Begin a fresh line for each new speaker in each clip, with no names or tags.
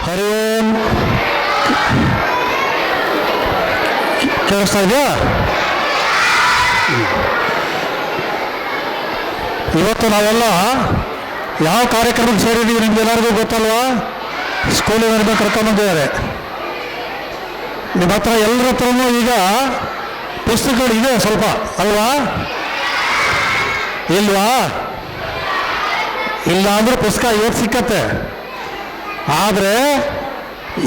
ಹರಿ ಓಂ. ಕೇಳಿಸ್ತಾ ಇದೆಯಾ? ಇವತ್ತು ನಾವೆಲ್ಲ ಯಾವ ಕಾರ್ಯಕ್ರಮಕ್ಕೆ ಸೇರಿದ್ದೀವಿ ನಿಮ್ಗೆಲ್ಲರಿಗೂ ಗೊತ್ತಲ್ವಾ? ಸ್ಕೂಲಿನ ಕರ್ಕೊಂಡ್ಬಂದಿದ್ದಾರೆ. ನಿಮ್ಮ ಹತ್ರ ಎಲ್ಲರ ಹತ್ರನೂ ಈಗ ಪುಸ್ತಕಗಳು ಇದೆ ಸ್ವಲ್ಪ ಅಲ್ವಾ? ಇಲ್ವಾ? ಇಲ್ಲ ಅಂದರೆ ಪುಸ್ತಕ ಇವತ್ತು ಸಿಕ್ಕತ್ತೆ. ಆದರೆ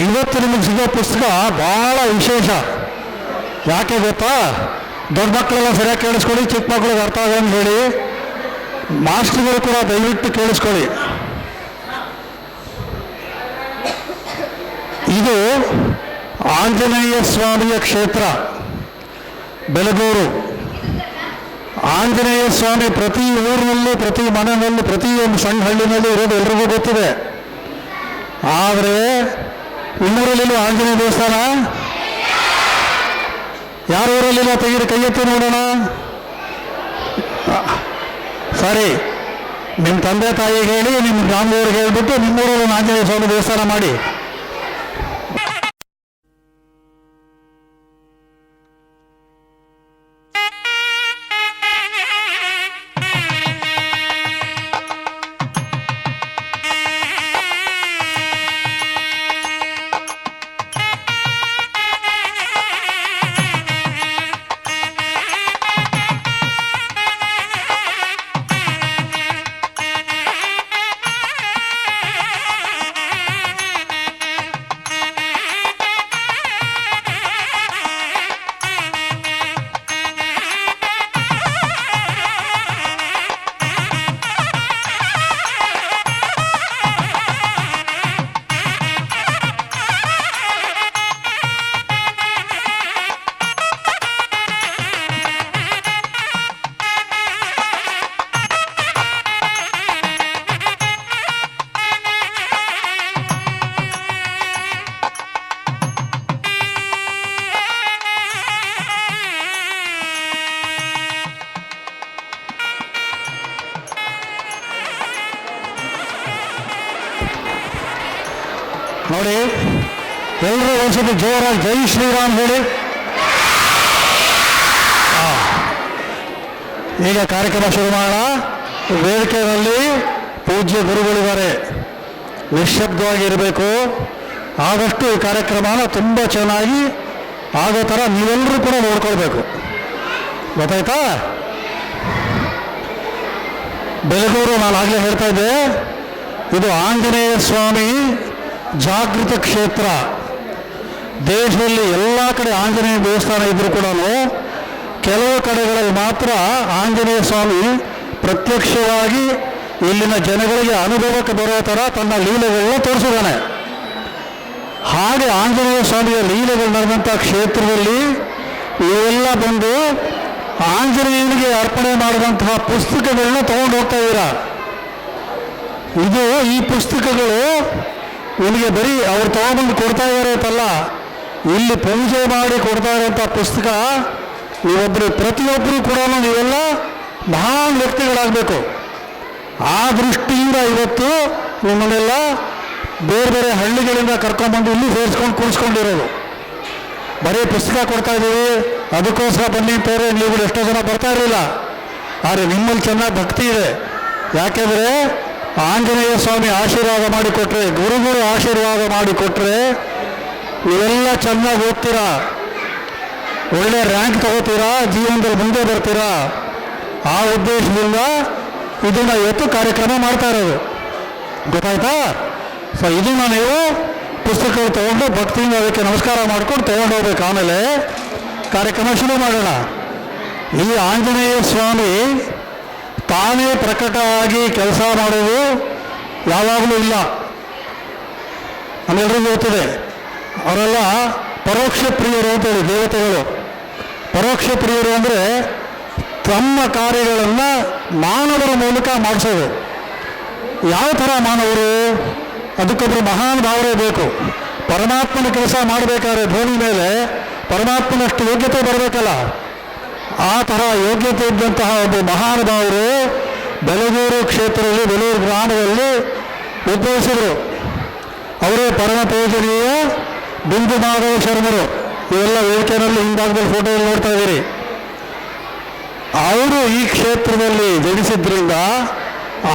ಇವತ್ತು ನಿಮಗೆ ಸಿಗೋ ಪುಸ್ತಕ ಭಾಳ ವಿಶೇಷ. ಯಾಕೆ ಗೊತ್ತಾ? ದೊಡ್ಡ ಮಕ್ಕಳೆಲ್ಲ ಸರಿಯಾಗಿ ಕೇಳಿಸ್ಕೊಳ್ಳಿ, ಚಿಕ್ಕ ಮಕ್ಕಳಿಗೆ ಅರ್ಥ ಆಗಂಗೆ ಹೇಳಿ, ಮಾಸ್ಟರ್ಗಳು ಕೂಡ ದಯವಿಟ್ಟು ಕೇಳಿಸ್ಕೊಳ್ಳಿ. ಇದು ಆಂಜನೇಯ ಸ್ವಾಮಿಯ ಕ್ಷೇತ್ರ ಬೆಲಗೂರು. ಆಂಜನೇಯ ಸ್ವಾಮಿ ಪ್ರತಿ ಊರಿನಲ್ಲೂ, ಪ್ರತಿ ಮನೆಯಲ್ಲೂ, ಪ್ರತಿಯೊಂದು ಸಣ್ಣ ಹಳ್ಳಿನಲ್ಲೂ ಇರೋದು ಎಲ್ರಿಗೂ ಗೊತ್ತಿದೆ. ಆದರೆ ನಿಮ್ಮೂರಲ್ಲಿಲ್ಲ ಆಂಜನೇಯ ದೇವಸ್ಥಾನ? ಯಾರ ಊರಲ್ಲಿಲ್ಲ? ತೆಗೀರಿ, ಕೈ ಎತ್ತಿ ನೋಡೋಣ. ಸರಿ, ನಿಮ್ಮ ತಂದೆ ತಾಯಿಗೆ ಹೇಳಿ, ನಿಮ್ಮ ಗ್ರಾಮದವ್ರಿಗೆ ಹೇಳ್ಬಿಟ್ಟು ನಿಮ್ಮೂರಲ್ಲಿ ಆಂಜನೇಯ ಸ್ವಾಮಿ ದೇವಸ್ಥಾನ ಮಾಡಿ. ನೋಡಿ, ಎಲ್ಲರೂ ಒಂದ್ಸತಿ ಜೋರಾಗಿ ಜೈ ಶ್ರೀರಾಮ್ ಹೇಳಿ. ಈಗ ಕಾರ್ಯಕ್ರಮ ಶುರು ಮಾಡೋಣ. ವೇದಿಕೆಯಲ್ಲಿ ಪೂಜ್ಯ ಗುರುಗಳಿದ್ದಾರೆ, ನಿಶ್ಶಬ್ದವಾಗಿರಬೇಕು. ಆದಷ್ಟು ಈ ಕಾರ್ಯಕ್ರಮನ ತುಂಬ ಚೆನ್ನಾಗಿ ಆಗೋ ಥರ ನೀವೆಲ್ಲರೂ ಕೂಡ ನೋಡ್ಕೊಳ್ಬೇಕು. ಗೊತ್ತಾಯ್ತಾ? ಬೆಲಗೂರು, ನಾನು ಆಗಲೇ ಹೇಳ್ತಾ ಇದ್ದೆ, ಇದು ಆಂಜನೇಯ ಸ್ವಾಮಿ ಜಾಗೃತ ಕ್ಷೇತ್ರ. ದೇಶದಲ್ಲಿ ಎಲ್ಲ ಕಡೆ ಆಂಜನೇಯ ದೇವಸ್ಥಾನ ಇದ್ರೂ ಕೂಡ ಕೆಲವು ಕಡೆಗಳಲ್ಲಿ ಮಾತ್ರ ಆಂಜನೇಯ ಸ್ವಾಮಿ ಪ್ರತ್ಯಕ್ಷವಾಗಿ ಇಲ್ಲಿನ ಜನಗಳಿಗೆ ಅನುಭವಕ್ಕೆ ಬರೋ ಥರ ತನ್ನ ಲೀಲೆಗಳನ್ನ ತೋರಿಸಿದ್ದಾನೆ. ಹಾಗೆ ಆಂಜನೇಯ ಸ್ವಾಮಿಯ ಲೀಲೆಗಳು ನಡೆದಂಥ ಕ್ಷೇತ್ರದಲ್ಲಿ ಇವೆಲ್ಲ ಬಂದು ಆಂಜನೇಯನಿಗೆ ಅರ್ಪಣೆ ಮಾಡಿದಂತಹ ಪುಸ್ತಕಗಳನ್ನ ತಗೊಂಡು ಹೋಗ್ತಾ ಇದ್ದೀರಾ. ಈ ಪುಸ್ತಕಗಳು ನಿಮಗೆ ಬರೀ ಅವ್ರು ತಗೊಂಡ್ಬಂದು ಕೊಡ್ತಾ ಇದ್ದಾರೆ ಅಂತಲ್ಲ, ಇಲ್ಲಿ ಪೂಜೆ ಮಾಡಿ ಕೊಡ್ತಾ ಇರೋಂಥ ಪುಸ್ತಕ. ನೀವೊಬ್ಬರು, ಪ್ರತಿಯೊಬ್ಬರು ಕೂಡ ನೀವೆಲ್ಲ ಮಹಾನ್ ವ್ಯಕ್ತಿಗಳಾಗಬೇಕು. ಆ ದೃಷ್ಟಿಯಿಂದ ಇವತ್ತು ನಿಮ್ಮನ್ನೆಲ್ಲ ಬೇರೆ ಬೇರೆ ಹಳ್ಳಿಗಳಿಂದ ಕರ್ಕೊಂಡ್ಬಂದು ಇಲ್ಲಿ ಸೇರಿಸ್ಕೊಂಡು ಕೂರಿಸ್ಕೊಂಡಿರೋದು. ಬರೀ ಪುಸ್ತಕ ಕೊಡ್ತಾ ಇದ್ದೀವಿ ಅದಕ್ಕೋಸ್ಕರ ಬನ್ನಿ ಅಂತಾರೆ. ನೀವು ಎಷ್ಟೋ ಜನ ಬರ್ತಾ ಇರಲಿಲ್ಲ, ಆದರೆ ನಿಮ್ಮಲ್ಲಿ ಚೆನ್ನಾಗಿ ಭಕ್ತಿ ಇದೆ. ಯಾಕೆಂದರೆ ಆಂಜನೇಯ ಸ್ವಾಮಿ ಆಶೀರ್ವಾದ ಮಾಡಿಕೊಟ್ರೆ, ಗುರುಗಳು ಆಶೀರ್ವಾದ ಮಾಡಿಕೊಟ್ರೆ ನೀವೆಲ್ಲ ಚೆನ್ನಾಗಿ ಓದ್ತೀರಾ, ಒಳ್ಳೆ ರ್ಯಾಂಕ್ ತಗೋತೀರಾ, ಜೀವನದಲ್ಲಿ ಮುಂದೆ ಬರ್ತೀರಾ. ಆ ಉದ್ದೇಶದಿಂದ ಇದನ್ನು ಇವತ್ತು ಕಾರ್ಯಕ್ರಮ ಮಾಡ್ತಾ ಇರೋದು. ಗೊತ್ತಾಯ್ತಾ? ಸೊ ಇದನ್ನು ನೀವು ಪುಸ್ತಕಗಳು ತಗೊಂಡು ಭಕ್ತಿಯಿಂದ ಅದಕ್ಕೆ ನಮಸ್ಕಾರ ಮಾಡ್ಕೊಂಡು ತಗೊಂಡು ಹೋಗ್ಬೇಕು. ಆಮೇಲೆ ಕಾರ್ಯಕ್ರಮ ಶುರು ಮಾಡೋಣ. ಈ ಆಂಜನೇಯ ಸ್ವಾಮಿ ತಾನೇ ಪ್ರಕಟ ಆಗಿ ಕೆಲಸ ಮಾಡೋದು ಯಾವಾಗಲೂ ಇಲ್ಲ. ನಮ್ಮೆಲ್ಲರಿಗೂ ಗೊತ್ತಿದೆ, ಅವರೆಲ್ಲ ಪರೋಕ್ಷ ಪ್ರಿಯರು ಅಂತೇಳಿ ದೇವತೆಗಳು. ಪರೋಕ್ಷ ಪ್ರಿಯರು ಅಂದರೆ ತಮ್ಮ ಕಾರ್ಯಗಳನ್ನು ಮಾನವರ ಮೂಲಕ ಮಾಡಿಸೋದು. ಯಾವ ಥರ ಮಾನವರು? ಅದಕ್ಕೊಬ್ಬರು ಮಹಾನ್ ಭಾವನೆ ಬೇಕು. ಪರಮಾತ್ಮನ ಕೆಲಸ ಮಾಡಬೇಕಾದ್ರೆ ಭೂಮಿ ಮೇಲೆ ಪರಮಾತ್ಮನಷ್ಟು ಯೋಗ್ಯತೆ ಬರಬೇಕಲ್ಲ. ಆ ಥರ ಯೋಗ್ಯತೆ ಇದ್ದಂತಹ ಒಬ್ಬ ಮಹಾನುಭಾವರು ಬೆಲಗೂರು ಕ್ಷೇತ್ರದಲ್ಲಿ, ಬೆಲೂರು ಗ್ರಾಮದಲ್ಲಿ ಉದ್ಭವಿಸಿದರು. ಅವರೇ ಪರಮ ಪೂಜನೀಯ ಬಿಂದು ಮಾಧವ ಶರ್ಮರು. ಇವೆಲ್ಲ ವೇದಿಕೆಯಲ್ಲಿ ಹಿಂಭಾಗದಲ್ಲಿ ಫೋಟೋದಲ್ಲಿ ನೋಡ್ತಾ ಇದ್ದೀರಿ. ಅವರು ಈ ಕ್ಷೇತ್ರದಲ್ಲಿ ಜನಿಸಿದ್ರಿಂದ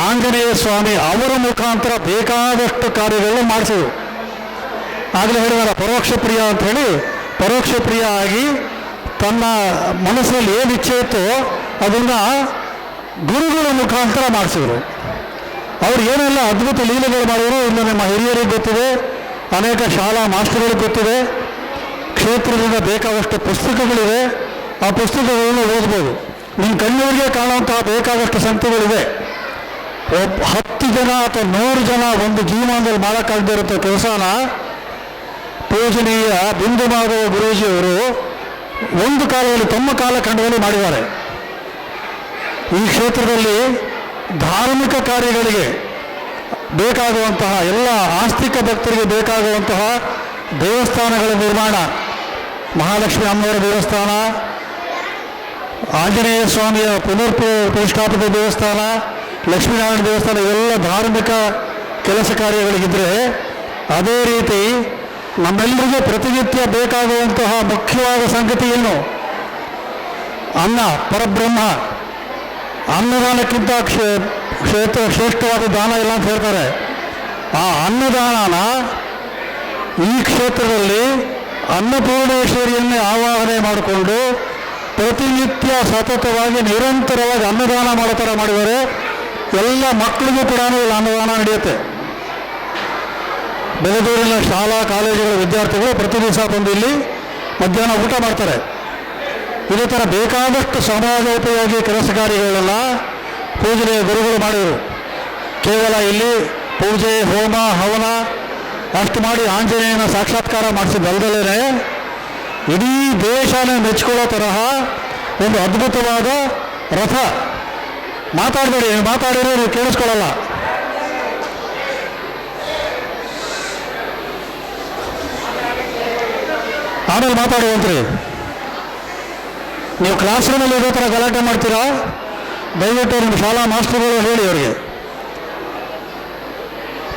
ಆಂಜನೇಯ ಸ್ವಾಮಿ ಅವರ ಮುಖಾಂತರ ಬೇಕಾದಷ್ಟು ಕಾರ್ಯಗಳನ್ನು ಮಾಡಿಸಿದರು. ಆಗಲೇ ಹೇಳಿದಾರ ಪರೋಕ್ಷ ಪ್ರಿಯ ಅಂತ ಹೇಳಿ, ಪರೋಕ್ಷ ಪ್ರಿಯ ಆಗಿ ತನ್ನ ಮನಸ್ಸಲ್ಲಿ ಏನು ಇಚ್ಛೆ ಇತ್ತೋ ಅದನ್ನು ಗುರುಗಳ ಮುಖಾಂತರ ಮಾಡಿಸಿದರು. ಅವ್ರು ಏನೆಲ್ಲ ಅದ್ಭುತ ಲೀಲೆಗಳು ಮಾಡಿದ್ರು ಇನ್ನು ನಮ್ಮ ಹಿರಿಯರಿಗೆ ಗೊತ್ತಿದೆ, ಅನೇಕ ಶಾಲಾ ಮಾಸ್ಟರ್ಗಳಿಗೆ ಗೊತ್ತಿದೆ. ಕ್ಷೇತ್ರದಿಂದ ಬೇಕಾದಷ್ಟು ಪುಸ್ತಕಗಳಿವೆ, ಆ ಪುಸ್ತಕಗಳನ್ನು ಓದ್ಬೋದು. ನಿಮ್ಮ ಕಣ್ಣೂರಿಗೆ ಕಾಣುವಂತಹ ಬೇಕಾದಷ್ಟು ಸಂಖ್ಯೆಗಳಿವೆ. 10 ಜನ ಅಥವಾ 100 ಜನ ಒಂದು ಜೀವನದಲ್ಲಿ ಮಾಡೋಕ್ಕಾಗದೇ ಇರುವಂಥ ಕೆಲಸನ ಪೂಜನೀಯ ಬಿಂದು ಮಾಧವ ಗುರೂಜಿಯವರು ಒಂದು ಕಾಲದಲ್ಲಿ ತಮ್ಮ ಕಾಲಖಂಡದಲ್ಲಿ ಮಾಡಿದ್ದಾರೆ. ಈ ಕ್ಷೇತ್ರದಲ್ಲಿ ಧಾರ್ಮಿಕ ಕಾರ್ಯಗಳಿಗೆ ಬೇಕಾಗುವಂತಹ ಎಲ್ಲ ಆಸ್ತಿಕ ಭಕ್ತರಿಗೆ ಬೇಕಾಗುವಂತಹ ದೇವಸ್ಥಾನಗಳ ನಿರ್ಮಾಣ, ಮಹಾಲಕ್ಷ್ಮಿ ಅಮ್ಮನವರ ದೇವಸ್ಥಾನ, ಆಂಜನೇಯ ಸ್ವಾಮಿಯ ಪ್ರತಿಷ್ಠಾಪಿತ ದೇವಸ್ಥಾನ, ಲಕ್ಷ್ಮೀನಾರಾಯಣ ದೇವಸ್ಥಾನ, ಇವೆಲ್ಲ ಧಾರ್ಮಿಕ ಕೆಲಸ ಕಾರ್ಯಗಳಿಗಿದ್ರೆ, ಅದೇ ರೀತಿ ನಮ್ಮೆಲ್ಲರಿಗೂ ಪ್ರತಿನಿತ್ಯ ಬೇಕಾಗುವಂತಹ ಮುಖ್ಯವಾದ ಸಂಗತಿ ಏನು? ಅನ್ನ, ಪರಬ್ರಹ್ಮ. ಅನ್ನದಾನಕ್ಕಿಂತ ಶ್ರೇಷ್ಠವಾದ ದಾನ ಇಲ್ಲ ಅಂತ ಹೇಳ್ತಾರೆ. ಆ ಅನ್ನದಾನನ ಈ ಕ್ಷೇತ್ರದಲ್ಲಿ ಅನ್ನಪೂರ್ಣೇಶ್ವರಿಯನ್ನೇ ಆವಾಹನೆ ಮಾಡಿಕೊಂಡು ಪ್ರತಿನಿತ್ಯ ಸತತವಾಗಿ ನಿರಂತರವಾಗಿ ಅನ್ನದಾನ ಮಾಡೋ ಥರ ಮಾಡಿದರೆ ಎಲ್ಲ ಮಕ್ಕಳಿಗೂ ಕೂಡ ಇಲ್ಲಿ ಅನ್ನದಾನ ನಡೆಯುತ್ತೆ. ಬೆಳಗೂರಿನ ಶಾಲಾ ಕಾಲೇಜುಗಳ ವಿದ್ಯಾರ್ಥಿಗಳು ಪ್ರತಿ ದಿವಸ ಬಂದು ಇಲ್ಲಿ ಮಧ್ಯಾಹ್ನ ಊಟ ಮಾಡ್ತಾರೆ. ಇದೇ ಥರ ಬೇಕಾದಷ್ಟು ಸಮಾಜೋಪಯೋಗಿ ಕೆಲಸ ಕಾರ್ಯಗಳೆಲ್ಲ ಪೂಜೆಯ ಗುರುಗಳು ಮಾಡಿದರು. ಕೇವಲ ಇಲ್ಲಿ ಪೂಜೆ, ಹೋಮ, ಹವನ ಅಷ್ಟು ಮಾಡಿ ಆಂಜನೇಯನ ಸಾಕ್ಷಾತ್ಕಾರ ಮಾಡಿಸಿದ್ದಲ್ದಲೇ ಇಡೀ ದೇಶನೇ ಮೆಚ್ಚಿಕೊಳ್ಳೋ ತರಹ ಒಂದು ಅದ್ಭುತವಾದ ರಥ. ಮಾತಾಡಬೇಡಿ, ಮಾತಾಡಿದ್ರೆ ನೀವು ಕೇಳಿಸ್ಕೊಳ್ಳಲ್ಲ. ಆಮೇಲೆ ಮಾತಾಡುವಂತ್ರಿ. ನೀವು ಕ್ಲಾಸ್ ರೂಮಲ್ಲಿ ಇರೋ ಥರ ಗಲಾಟೆ ಮಾಡ್ತೀರಾ? ದಯವಿಟ್ಟು ನಿಮ್ಮ ಶಾಲಾ ಮಾಸ್ಟರ್ಗಳು ಹೇಳಿ ಅವರಿಗೆ.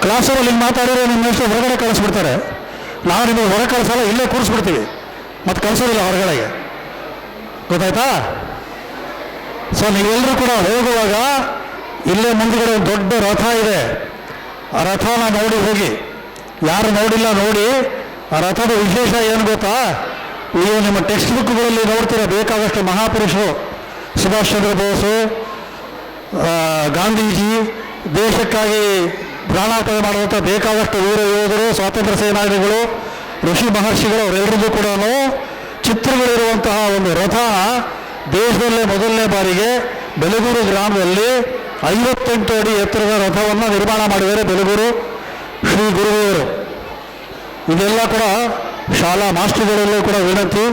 ಕ್ಲಾಸ್ ರೂಮಲ್ಲಿ ಹಿಂಗೆ ಮಾತಾಡಿದ್ರೆ ನಿಮ್ಮ ಎಷ್ಟು ಹೊರಗಡೆ ಕಳಿಸ್ಬಿಡ್ತಾರೆ. ನಾವು ನಿಮಗೆ ಹೊರಗೆ ಕಳಿಸಲ್ಲ, ಇಲ್ಲೇ ಕೂರಿಸ್ಬಿಡ್ತೀವಿ, ಮತ್ತು ಕಳಿಸೋದಿಲ್ಲ ಹೊರಗಡೆಗೆ. ಗೊತ್ತಾಯ್ತಾ? ಸೊ ನೀವೆಲ್ಲರೂ ಕೂಡ ಹೋಗುವಾಗ ಇಲ್ಲೇ ಮುಂದುಗಡೆ ಒಂದು ದೊಡ್ಡ ರಥ ಇದೆ. ಆ ರಥನ ನೋಡಿ ಹೋಗಿ. ಯಾರು ನೋಡಿಲ್ಲ ನೋಡಿ. ಆ ರಥದ ವಿಶೇಷ ಏನು ಗೊತ್ತಾ? ನೀವು ನಿಮ್ಮ ಟೆಕ್ಸ್ಟ್ ಬುಕ್ಗಳಲ್ಲಿ ನೋಡ್ತೀರ, ಬೇಕಾದಷ್ಟು ಮಹಾಪುರುಷರು, ಸುಭಾಷ್ ಚಂದ್ರ ಬೋಸು, ಗಾಂಧೀಜಿ, ದೇಶಕ್ಕಾಗಿ ಪ್ರಾಣಾಪಾಯ ಮಾಡುವಂಥ ಬೇಕಾದಷ್ಟು ವೀರ ಯೋಧರು, ಸ್ವಾತಂತ್ರ್ಯ ಸೇನಾನಿಗಳು, ಋಷಿ ಮಹರ್ಷಿಗಳು, ಅವರೆಲ್ಲರಿಗೂ ಕೂಡ ಚಿತ್ರಗಳಿರುವಂತಹ ಒಂದು ರಥ ದೇಶದಲ್ಲೇ ಮೊದಲನೇ ಬಾರಿಗೆ ಬೆಲಗೂರು ಗ್ರಾಮದಲ್ಲಿ 58 ಅಡಿ ಎತ್ತರದ ರಥವನ್ನು ನಿರ್ಮಾಣ ಮಾಡಿದ್ದಾರೆ ಬೆಲಗೂರು ಶ್ರೀ ಗುರುಗಳು. ಇದೆಲ್ಲ ಕೂಡ ಶಾಲಾ ಮಾಸ್ಟರ್ಗಳಲ್ಲೂ ಕೂಡ ವಿನಂತಿ,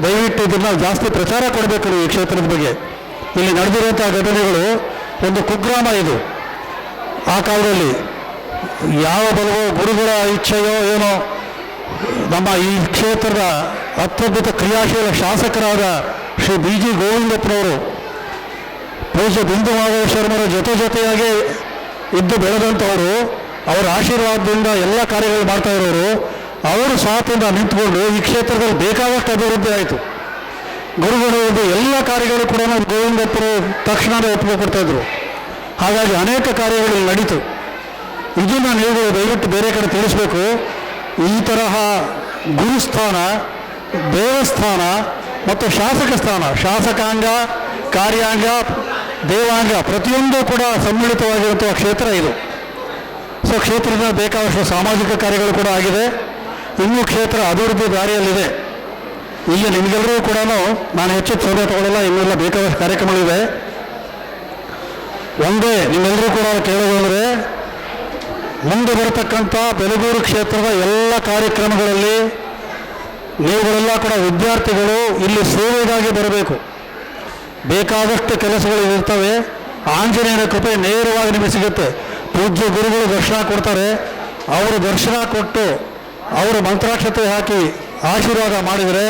ದಯವಿಟ್ಟು ಇದನ್ನು ಜಾಸ್ತಿ ಪ್ರಚಾರ ಕೊಡಬೇಕು ಈ ಕ್ಷೇತ್ರದ ಬಗ್ಗೆ. ಇಲ್ಲಿ ನಡೆದಿರುವಂಥ ಘಟನೆಗಳು ಒಂದು ಕುಗ್ರಾಮ ಇದು. ಆ ಕಾಲದಲ್ಲಿ ಯಾವ ಬಲವೋ ಗುರುಗಳ ಇಚ್ಛೆಯೋ ಏನೋ ನಮ್ಮ ಈ ಕ್ಷೇತ್ರದ ಅತ್ಯದ್ಭುತ ಕ್ರಿಯಾಶೀಲ ಶಾಸಕರಾದ ಶ್ರೀ ಬಿ ಜಿ ಗೋವಿಂದಪ್ಪನವರು ಪೂಜ್ಯ ಬಿಂದು ಮಾಧವ ಶರ್ಮರ ಜೊತೆಯಾಗಿ ಇದ್ದು ಬೆಳೆದಂಥವರು, ಅವರ ಆಶೀರ್ವಾದದಿಂದ ಎಲ್ಲ ಕಾರ್ಯಗಳು ಮಾಡ್ತಾ ಇರೋರು, ಅವರು ಸಾಥಿಂದ ನಿಂತ್ಕೊಂಡು ಈ ಕ್ಷೇತ್ರದಲ್ಲಿ ಬೇಕಾದಷ್ಟು ಅಭಿವೃದ್ಧಿ ಆಯಿತು. ಗುರುಗಳು ಎಲ್ಲ ಕಾರ್ಯಗಳು ಕೂಡ ಗೋವಿಂದಪ್ಪರು ತಕ್ಷಣವೇ ಒಪ್ಪಿಗೆ ಕೊಡ್ತಾಯಿದ್ರು. ಹಾಗಾಗಿ ಅನೇಕ ಕಾರ್ಯಗಳು ನಡೀತು. ಇದನ್ನು ನೀವು ದಯವಿಟ್ಟು ಬೇರೆ ಕಡೆ ತಿಳಿಸ್ಬೇಕು. ಈ ತರಹ ಗುರುಸ್ಥಾನ, ದೇವಸ್ಥಾನ ಮತ್ತು ಶಾಸಕ ಸ್ಥಾನ, ಶಾಸಕಾಂಗ, ಕಾರ್ಯಾಂಗ, ದೇವಾಂಗ ಪ್ರತಿಯೊಂದು ಕೂಡ ಸಮ್ಮಿಳಿತವಾಗಿರುವಂಥ ಕ್ಷೇತ್ರ ಇದು. ಸೊ ಕ್ಷೇತ್ರದ ಬೇಕಾದಷ್ಟು ಸಾಮಾಜಿಕ ಕಾರ್ಯಗಳು ಕೂಡ ಆಗಿದೆ. ಇನ್ನೂ ಕ್ಷೇತ್ರ ಅಭಿವೃದ್ಧಿ ದಾರಿಯಲ್ಲಿದೆ. ಇಲ್ಲಿ ನಿಮಗೆಲ್ಲರೂ ಕೂಡ ನಾನು ಹೆಚ್ಚು ಸಮಯ ತಗೊಳ್ಳಲ್ಲ, ಇನ್ನೆಲ್ಲ ಬೇಕಾದಷ್ಟು ಕಾರ್ಯಕ್ರಮಗಳಿವೆ. ಒಂದೇ ನಿಮ್ಮೆಲ್ಲರೂ ಕೂಡ ಕೇಳೋದಂದರೆ, ಮುಂದೆ ಬರತಕ್ಕಂಥ ಬೆಲಗೂರು ಕ್ಷೇತ್ರದ ಎಲ್ಲ ಕಾರ್ಯಕ್ರಮಗಳಲ್ಲಿ ನೀವುಗಳೆಲ್ಲ ಕೂಡ ವಿದ್ಯಾರ್ಥಿಗಳು ಇಲ್ಲಿ ಸೇವೆಗಾಗಿ ಬರಬೇಕು. ಬೇಕಾದಷ್ಟು ಕೆಲಸಗಳು ಇರ್ತವೆ. ಆಂಜನೇಯನ ಕೃಪೆ ನೇರವಾಗಿ ನಿಮಗೆ ಸಿಗುತ್ತೆ. ಪೂಜ್ಯ ಗುರುಗಳು ದರ್ಶನ ಕೊಡ್ತಾರೆ. ಅವರು ದರ್ಶನ ಕೊಟ್ಟು ಅವರು ಮಂತ್ರಾಕ್ಷತೆ ಹಾಕಿ ಆಶೀರ್ವಾದ ಮಾಡಿದರೆ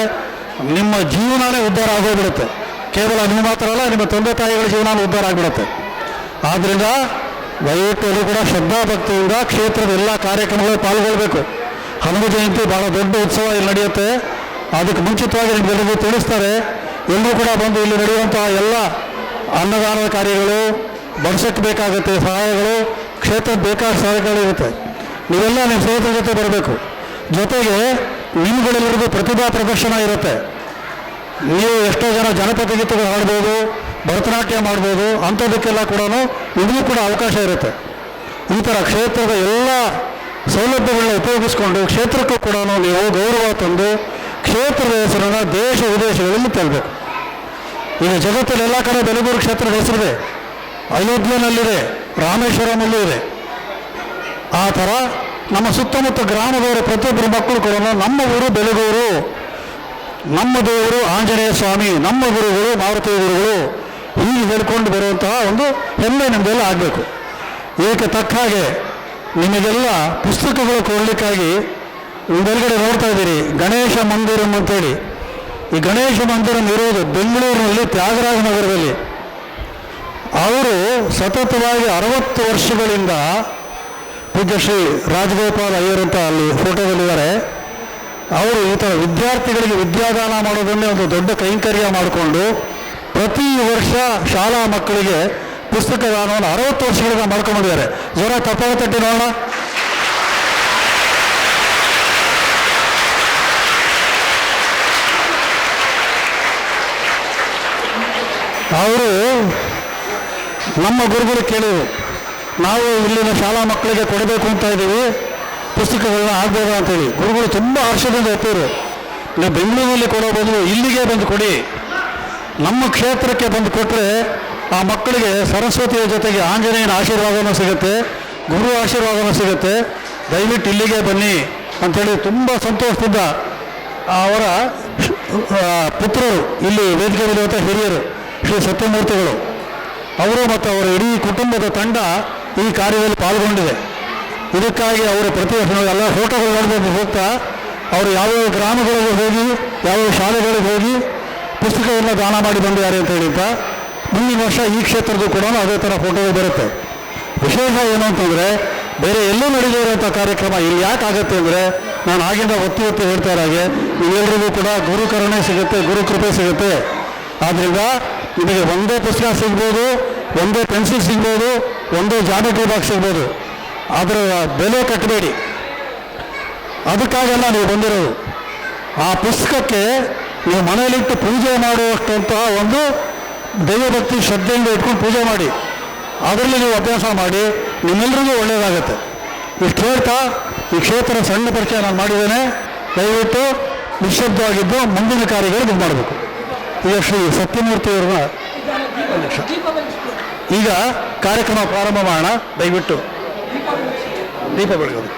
ನಿಮ್ಮ ಜೀವನನೇ ಉದ್ಧಾರ ಆಗೋಗ್ಬಿಡುತ್ತೆ. ಕೇವಲ ನೀವು ಮಾತ್ರ ಅಲ್ಲ, ನಿಮ್ಮ ತಂದೆ ತಾಯಿಗಳ ಜೀವನ ಉದ್ಧಾರ ಆಗಿಬಿಡುತ್ತೆ. ಆದ್ದರಿಂದ ದಯವಿಟ್ಟು ಎಲ್ಲರೂ ಕೂಡ ಶ್ರದ್ಧಾಭಕ್ತಿಯಿಂದ ಕ್ಷೇತ್ರದ ಎಲ್ಲ ಕಾರ್ಯಕ್ರಮಗಳು ಪಾಲ್ಗೊಳ್ಬೇಕು. ಹನುಮ ಜಯಂತಿ ಭಾಳ ದೊಡ್ಡ ಉತ್ಸವ ಇಲ್ಲಿ ನಡೆಯುತ್ತೆ. ಅದಕ್ಕೆ ಮುಂಚಿತವಾಗಿ ನಿಮಗೆಲ್ಲರಿಗೂ ತಿಳಿಸ್ತಾರೆ. ಎಲ್ಲರೂ ಕೂಡ ಬಂದು ಇಲ್ಲಿ ನಡೆಯುವಂತಹ ಎಲ್ಲ ಅನ್ನದಾನದ ಕಾರ್ಯಗಳು, ಬಡಿಸಕ್ಕೆ ಬೇಕಾಗುತ್ತೆ ಸಹಾಯಗಳು, ಕ್ಷೇತ್ರದ ಬೇಕಾದ ಸಹಾಯಗಳಿರುತ್ತೆ. ನೀವೆಲ್ಲ ನಿಮ್ಮ ಸ್ನೇಹಿತರ ಜೊತೆ ಬರಬೇಕು. ಜೊತೆಗೆ ನಿಮ್ಗಳೆಲ್ಲರಿಗೂ ಪ್ರತಿಭಾ ಪ್ರದರ್ಶನ ಇರುತ್ತೆ. ನೀವು ಎಷ್ಟೋ ಜನ ಜನಪದ ಗೀತೆಗಳು ಹಾಡ್ಬೋದು, ಭರತನಾಟ್ಯ ಮಾಡ್ಬೋದು, ಅಂಥದಕ್ಕೆಲ್ಲ ಕೂಡ ನಿಮಗೂ ಕೂಡ ಅವಕಾಶ ಇರುತ್ತೆ. ಈ ಥರ ಕ್ಷೇತ್ರದ ಎಲ್ಲ ಸೌಲಭ್ಯಗಳನ್ನ ಉಪಯೋಗಿಸ್ಕೊಂಡು ಕ್ಷೇತ್ರಕ್ಕೂ ಕೂಡ ನೀವು ಗೌರವ ತಂದು ಕ್ಷೇತ್ರದ ಹೆಸರನ್ನು ದೇಶ ವಿದೇಶಗಳಲ್ಲಿ ತರಬೇಕು. ಈಗ ಜಗತ್ತಲ್ಲಿ ಎಲ್ಲ ಕಡೆ ಬೆಲಗೂರು ಕ್ಷೇತ್ರದ ಹೆಸರಿದೆ, ಅಯೋಧ್ಯೆಯಲ್ಲಿದೆ, ರಾಮೇಶ್ವರಮಲ್ಲೂ ಇದೆ. ಆ ಥರ ನಮ್ಮ ಸುತ್ತಮುತ್ತ ಗ್ರಾಮದವರು ಪ್ರತಿಯೊಬ್ಬರು ಮಕ್ಕಳು ಕೂಡ ನಮ್ಮ ಊರು ಬೆಲಗೂರು, ನಮ್ಮ ದೇವರು ಆಂಜನೇಯ ಸ್ವಾಮಿ, ನಮ್ಮ ಗುರುಗಳು ಮಾರುತಿ ಗುರುಗಳು, ಹೀಗೆ ಹೇಳ್ಕೊಂಡು ಬರುವಂತಹ ಒಂದು ಹೆಮ್ಮೆ ನಮಗೆಲ್ಲ ಆಗಬೇಕು. ಇದಕ್ಕೆ ತಕ್ಕ ಹಾಗೆ ನಿಮಗೆಲ್ಲ ಪುಸ್ತಕಗಳು ಕೊಡಲಿಕ್ಕಾಗಿ ಬೆಳಗಡೆ ನೋಡ್ತಾ ಇದ್ದೀರಿ ಗಣೇಶ ಮಂದಿರಂ ಅಂತೇಳಿ. ಈ ಗಣೇಶ ಮಂದಿರಂ ಇರೋದು ಬೆಂಗಳೂರಿನಲ್ಲಿ ತ್ಯಾಗರಾಜ ನಗರದಲ್ಲಿ. ಅವರು ಸತತವಾಗಿ 60 ವರ್ಷಗಳಿಂದ ಪೂಜ್ಯ ಶ್ರೀ ರಾಜಗೋಪಾಲ್ ಅಯ್ಯರ್ ಅಂತ ಅಲ್ಲಿ ಫೋಟೋದಲ್ಲಿದ್ದಾರೆ. ಅವರು ಈ ಥರ ವಿದ್ಯಾರ್ಥಿಗಳಿಗೆ ವಿದ್ಯಾದಾನ ಮಾಡೋದನ್ನೇ ಒಂದು ದೊಡ್ಡ ಕೈಂಕರ್ಯ ಮಾಡಿಕೊಂಡು ಪ್ರತಿ ವರ್ಷ ಶಾಲಾ ಮಕ್ಕಳಿಗೆ ಪುಸ್ತಕ ದಾನವನ್ನು 60 ವರ್ಷಗಳಿಂದ ಮಾಡ್ಕೊಂಡಿದ್ದಾರೆ. ಜ್ವರ ಕಪಾಳ ತಟ್ಟಿ ನೋಡೋಣ. ಅವರು ನಮ್ಮ ಗುರುಗಳು ಕೇಳಿದರು, ನಾವು ಇಲ್ಲಿನ ಶಾಲಾ ಮಕ್ಕಳಿಗೆ ಕೊಡಬೇಕು ಅಂತ ಇದ್ದೀವಿ, ಪುಸ್ತಕಗಳನ್ನ ಆಗ್ಬೋದಾ ಅಂತೇಳಿ. ಗುರುಗಳು ತುಂಬ ಹರ್ಷದಿಂದ ಒಪ್ಪಿರು. ನೀವು ಬೆಂಗಳೂರಲ್ಲಿ ಕೊಡೋ ಬದಲು ಇಲ್ಲಿಗೆ ಬಂದು ಕೊಡಿ, ನಮ್ಮ ಕ್ಷೇತ್ರಕ್ಕೆ ಬಂದು ಕೊಟ್ಟರೆ ಆ ಮಕ್ಕಳಿಗೆ ಸರಸ್ವತಿಯ ಜೊತೆಗೆ ಆಂಜನೇಯನ ಆಶೀರ್ವಾದನೂ ಸಿಗುತ್ತೆ, ಗುರು ಆಶೀರ್ವಾದನೂ ಸಿಗುತ್ತೆ, ದಯವಿಟ್ಟು ಇಲ್ಲಿಗೆ ಬನ್ನಿ ಅಂಥೇಳಿ ತುಂಬ ಸಂತೋಷದಿಂದ ಅವರ ಪುತ್ರರು, ಇಲ್ಲಿ ವೇದಿಕೆ ಇರುವಂಥ ಹಿರಿಯರು ಶ್ರೀ ಸತ್ಯಮೂರ್ತಿಗಳು ಅವರು ಮತ್ತು ಅವರ ಇಡೀ ಕುಟುಂಬದ ತಂಡ ಈ ಕಾರ್ಯದಲ್ಲಿ ಪಾಲ್ಗೊಂಡಿದೆ. ಇದಕ್ಕಾಗಿ ಅವರು ಪ್ರತಿ ವರ್ಷ ಎಲ್ಲ ಫೋಟೋಗಳು ನೋಡ್ಬೋದು ಹೋಗ್ತಾ ಅವರು ಯಾವ್ಯಾವ ಗ್ರಾಮಗಳಿಗೆ ಹೋಗಿ ಯಾವ್ಯಾವ ಶಾಲೆಗಳಿಗೆ ಹೋಗಿ ಪುಸ್ತಕವನ್ನು ದಾನ ಮಾಡಿ ಬಂದಿದ್ದಾರೆ ಅಂತ ಹೇಳಿದ್ದ. ಮುಂದಿನ ವರ್ಷ ಈ ಕ್ಷೇತ್ರದ್ದು ಕೂಡ ಅದೇ ಥರ ಫೋಟೋಗಳು ಬರುತ್ತೆ. ವಿಶೇಷ ಏನು ಅಂತಂದರೆ ಬೇರೆ ಎಲ್ಲೂ ನಡೆದೇ ಇರುವಂಥ ಕಾರ್ಯಕ್ರಮ ಇಲ್ಲಿ ಯಾಕೆ ಆಗುತ್ತೆ ಅಂದರೆ, ನಾನು ಆಗಿಂದ ಒತ್ತಿ ಹೇಳ್ತಾ ಇರೋ ನೀವೆಲ್ಲರಿಗೂ ಕೂಡ ಗುರು ಕರುಣೆ ಸಿಗುತ್ತೆ, ಗುರು ಕೃಪೆ ಸಿಗುತ್ತೆ. ಆದ್ದರಿಂದ ನಿಮಗೆ ಒಂದೇ ಪುಸ್ತಕ ಸಿಗ್ಬೋದು, ಒಂದೇ ಪೆನ್ಸಿಲ್ ಸಿಗ್ಬೋದು, ಒಂದೇ ಜಾಮೆಟ್ರಿ ಬಾಕ್ಸ್ ಸಿಗ್ಬೋದು, ಅದರ ಬೆಲೆ ಕಟ್ಟಬೇಡಿ. ಅದಕ್ಕಾಗೆಲ್ಲ ನೀವು ಬಂದಿರೋದು. ಆ ಪುಸ್ತಕಕ್ಕೆ ನೀವು ಮನೆಯಲ್ಲಿಟ್ಟು ಪೂಜೆ ಮಾಡುವಷ್ಟಂತಹ ಒಂದು ದೈವಭಕ್ತಿ ಶ್ರದ್ಧೆಯಿಂದ ಇಟ್ಕೊಂಡು ಪೂಜೆ ಮಾಡಿ, ಅದರಲ್ಲಿ ನೀವು ಅಭ್ಯಾಸ ಮಾಡಿ, ನಿಮ್ಮೆಲ್ಲರಿಗೂ ಒಳ್ಳೆಯದಾಗುತ್ತೆ. ಇಷ್ಟು ಹೇಳ್ತಾ ಈ ಕ್ಷೇತ್ರ ಸಣ್ಣ ಪರಿಚಯ ನಾನು ಮಾಡಿದ್ದೇನೆ. ದಯವಿಟ್ಟು ನಿಶ್ಶಬ್ದವಾಗಿದ್ದು ಮುಂದಿನ ಕಾರ್ಯಗಳು ನೀವು ಮಾಡಬೇಕು. ಈಗ ಶ್ರೀ ಸತ್ಯಮೂರ್ತಿಯವ್ರನ್ನ ಈಗ ಕಾರ್ಯಕ್ರಮ ಪ್ರಾರಂಭ ಮಾಡೋಣ. ದಯವಿಟ್ಟು ದೀಪ ಬೆಳಗೋದು.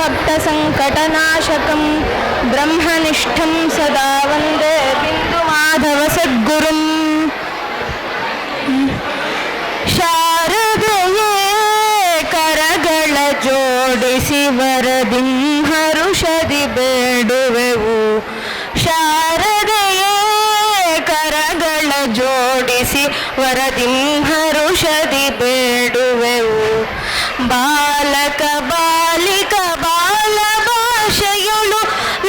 सप्तसङ्कटनाशकं ब्रह्मनिष्ठं सदा वन्दे बिन्दुमाधवसद्गुरुम् ಶಾರದೆಯೇ ಕರಗಳ ಜೋಡಿಸಿ ವರದಿಂ ಹರುಷದಿ ಬೇಡುವೆವು ಶಾರದೆಯೇ ಕರಗಳ ಜೋಡಿಸಿ ವರದಿಂ ಹರುಷದಿ ಬೇಡುವೆವು ಬಾಲಕ ಬಾಲಿಕ ಬಾಲ ಭಾಷೆಯಳು